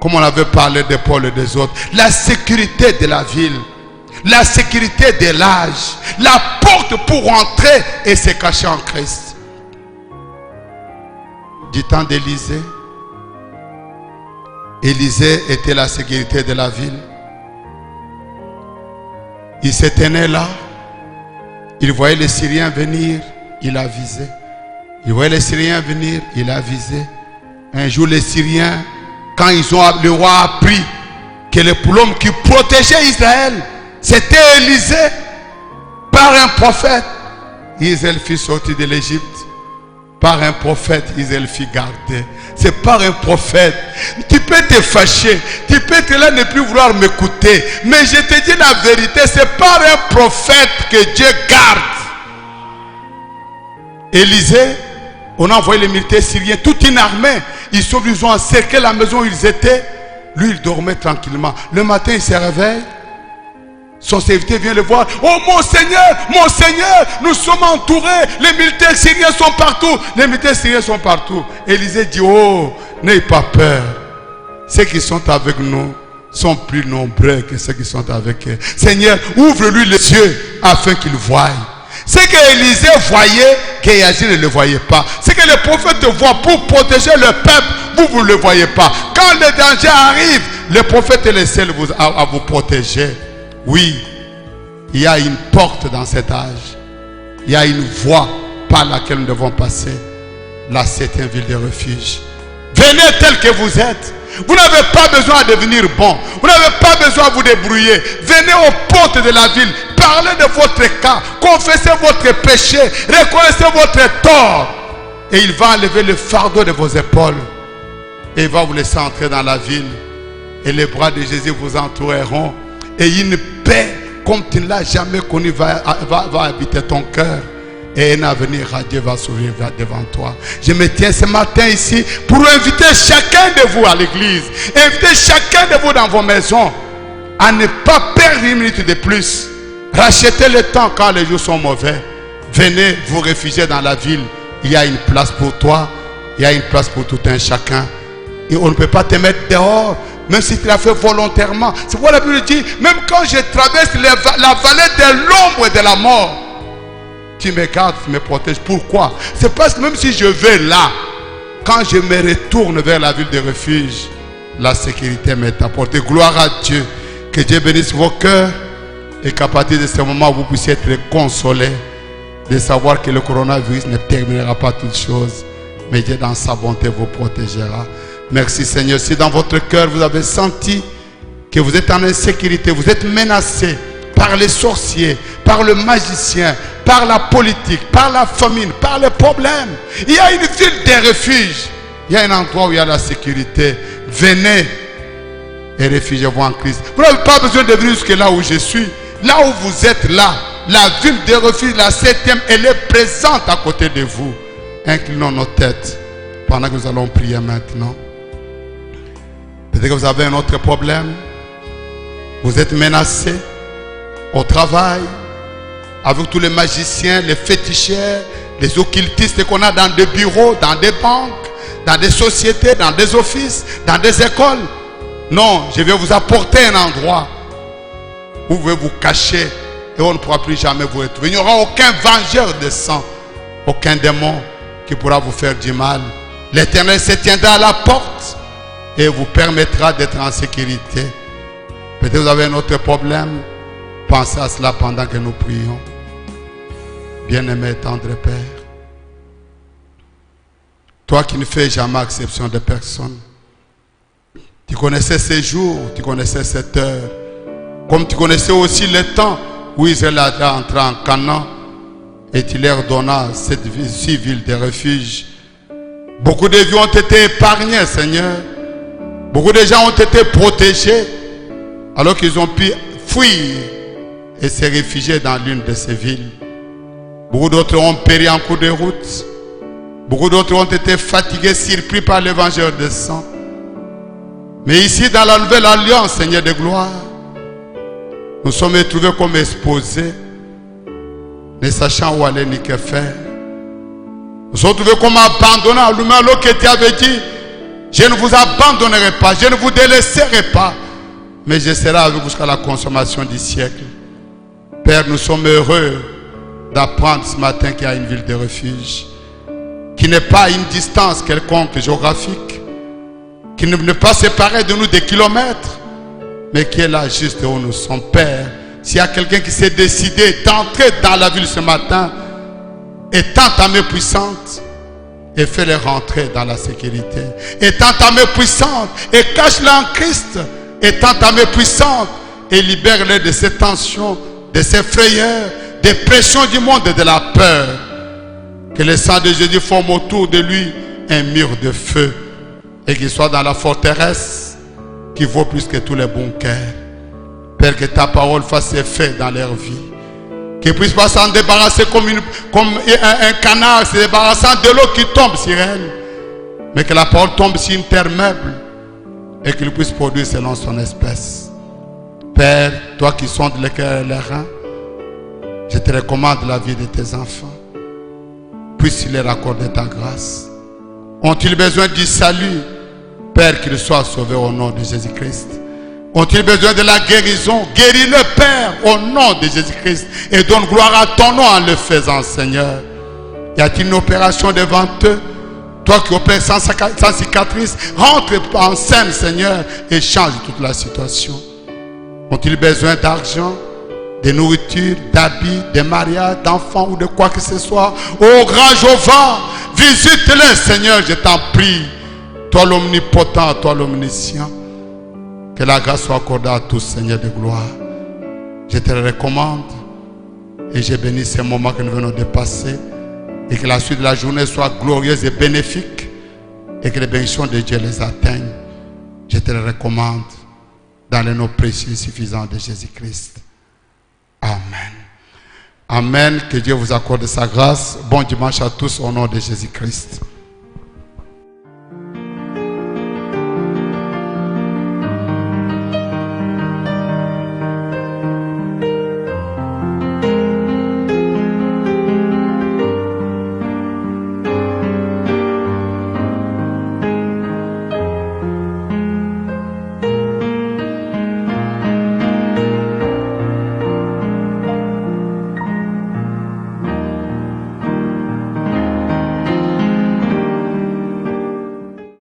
comme on avait parlé de Paul et des autres. La sécurité de la ville. La sécurité de l'âge, la porte pour entrer et se cacher en Christ. Du temps d'Élisée, Élisée était la sécurité de la ville. Il se tenait là, il voyait les Syriens venir, il a visé. Il voyait les Syriens venir, il a visé. Un jour les Syriens, quand le roi a appris que l'homme qui protégeait Israël, c'était Élisée par un prophète. Israël fut sorti de l'Égypte. Par un prophète, Israël fut gardé. C'est par un prophète. Tu peux te fâcher. Tu peux être là ne plus vouloir m'écouter. Mais je te dis la vérité, c'est par un prophète que Dieu garde. Élisée, on a envoyé les militaires syriens, toute une armée. Ils ont encerclé la maison où ils étaient. Lui, il dormait tranquillement. Le matin, il se réveille. Son serviteur vient le voir. Oh mon Seigneur, nous sommes entourés. Les militaires syriens sont partout. Les militaires syriens sont partout. Élisée dit, oh, n'ayez pas peur. Ceux qui sont avec nous sont plus nombreux que ceux qui sont avec eux. Seigneur, ouvre-lui les yeux afin qu'il voie. Ce que Élisée voyait, Géasi ne le voyait pas. Ce que le prophète voit pour protéger le peuple, vous ne le voyez pas. Quand le danger arrive, le prophète est le seul à vous protéger. Oui, il y a une porte dans cet âge. Il y a une voie par laquelle nous devons passer. Là, c'est une ville de refuge. Venez tel que vous êtes. Vous n'avez pas besoin de devenir bon. Vous n'avez pas besoin de vous débrouiller. Venez aux portes de la ville. Parlez de votre cas. Confessez votre péché. Reconnaissez votre tort. Et il va enlever le fardeau de vos épaules. Et il va vous laisser entrer dans la ville. Et les bras de Jésus vous entoureront. Et une paix comme tu ne l'as jamais connue va habiter ton cœur. Et un avenir radieux va s'ouvrir devant toi. Je me tiens ce matin ici pour inviter chacun de vous à l'église. Inviter chacun de vous dans vos maisons à ne pas perdre une minute de plus. Rachetez le temps quand les jours sont mauvais. Venez vous réfugier dans la ville. Il y a une place pour toi. Il y a une place pour tout un chacun. Et on ne peut pas te mettre dehors, même si tu l'as fait volontairement. C'est pourquoi la Bible dit, même quand je traverse la vallée de l'ombre de la mort, tu me gardes, tu me protèges. Pourquoi? C'est parce que même si je vais là, quand je me retourne vers la ville de refuge, la sécurité m'est apportée. Gloire à Dieu. Que Dieu bénisse vos cœurs et qu'à partir de ce moment, vous puissiez être consolés de savoir que le coronavirus ne terminera pas toutes choses, mais Dieu dans sa bonté vous protégera. Merci Seigneur. Si dans votre cœur vous avez senti que vous êtes en insécurité, vous êtes menacé par les sorciers, par le magicien, par la politique, par la famine, par les problèmes. Il y a une ville de refuge. Il y a un endroit où il y a la sécurité. Venez et réfugiez-vous en Christ. Vous n'avez pas besoin de venir jusque là où je suis. Là où vous êtes là, la ville de refuge, la 7e, elle est présente à côté de vous. Inclinons nos têtes pendant que nous allons prier maintenant. Peut-être que vous avez un autre problème. Vous êtes menacé au travail, avec tous les magiciens, les féticheurs, les occultistes qu'on a dans des bureaux, dans des banques, dans des sociétés, dans des offices, dans des écoles. Non, je vais vous apporter un endroit où vous pouvez vous cacher et on ne pourra plus jamais vous retrouver. Il n'y aura aucun vengeur de sang, aucun démon qui pourra vous faire du mal. L'Éternel se tiendra à la porte et vous permettra d'être en sécurité. Peut-être que vous avez un autre problème. Pensez à cela pendant que nous prions. Bien-aimé tendre Père, toi qui ne fais jamais exception de personne, tu connaissais ces jours, tu connaissais cette heure, comme tu connaissais aussi le temps où Israël a entré en Canaan et tu leur donnas cette ville de refuge. Beaucoup de vies ont été épargnées, Seigneur. Beaucoup de gens ont été protégés alors qu'ils ont pu fuir et se réfugier dans l'une de ces villes. Beaucoup d'autres ont péri en cours de route. Beaucoup d'autres ont été fatigués, surpris par l'évangile de sang. Mais ici, dans la nouvelle alliance, Seigneur de gloire, nous sommes retrouvés comme exposés, ne sachant où aller ni que faire. Nous sommes retrouvés comme abandonnés à lui-même, alors que tu avais dit, je ne vous abandonnerai pas, je ne vous délaisserai pas, mais je serai avec vous jusqu'à la consommation du siècle. Père, nous sommes heureux d'apprendre ce matin qu'il y a une ville de refuge, qui n'est pas à une distance quelconque géographique, qui ne n'est pas séparée de nous des kilomètres, mais qui est là juste où nous sommes. Père, s'il y a quelqu'un qui s'est décidé d'entrer dans la ville ce matin, étends ta main puissante et fais-les rentrer dans la sécurité. Étends ta main puissante et cache-les en Christ. Étends ta main puissante et libère-les de ces tensions, de ces frayeurs, des pressions du monde et de la peur. Que le sang de Jésus forme autour de lui un mur de feu et qu'il soit dans la forteresse qui vaut plus que tous les bons cœurs. Père, que ta parole fasse effet dans leur vie. Qu'ils ne puissent pas s'en débarrasser comme un canard se débarrassant de l'eau qui tombe sur elle. Mais que la parole tombe sur une terre meuble et qu'il puisse produire selon son espèce. Père, toi qui sondes les cœurs et les reins, je te recommande la vie de tes enfants. Puisse-tu leur accorder ta grâce. Ont-ils besoin du salut? Père, qu'ils soient sauvés au nom de Jésus-Christ. Ont-ils besoin de la guérison? Guéris-le, Père, au nom de Jésus-Christ. Et donne gloire à ton nom en le faisant, Seigneur. Y a-t-il une opération devant eux? Toi qui opères sans cicatrice, rentre en scène, Seigneur, et change toute la situation. Ont-ils besoin d'argent? de nourriture, d'habits, de mariage, d'enfants ou de quoi que ce soit. Oh grand Jéhovah, visite-les, Seigneur, je t'en prie. Toi l'omnipotent, toi l'omniscient. Que la grâce soit accordée à tous, Seigneur de gloire. Je te le recommande et je bénis ces moments que nous venons de passer. Et que la suite de la journée soit glorieuse et bénéfique. Et que les bénédictions de Dieu les atteignent. Je te le recommande dans le nom précieux et suffisant de Jésus-Christ. Amen. Amen. Que Dieu vous accorde sa grâce. Bon dimanche à tous au nom de Jésus-Christ.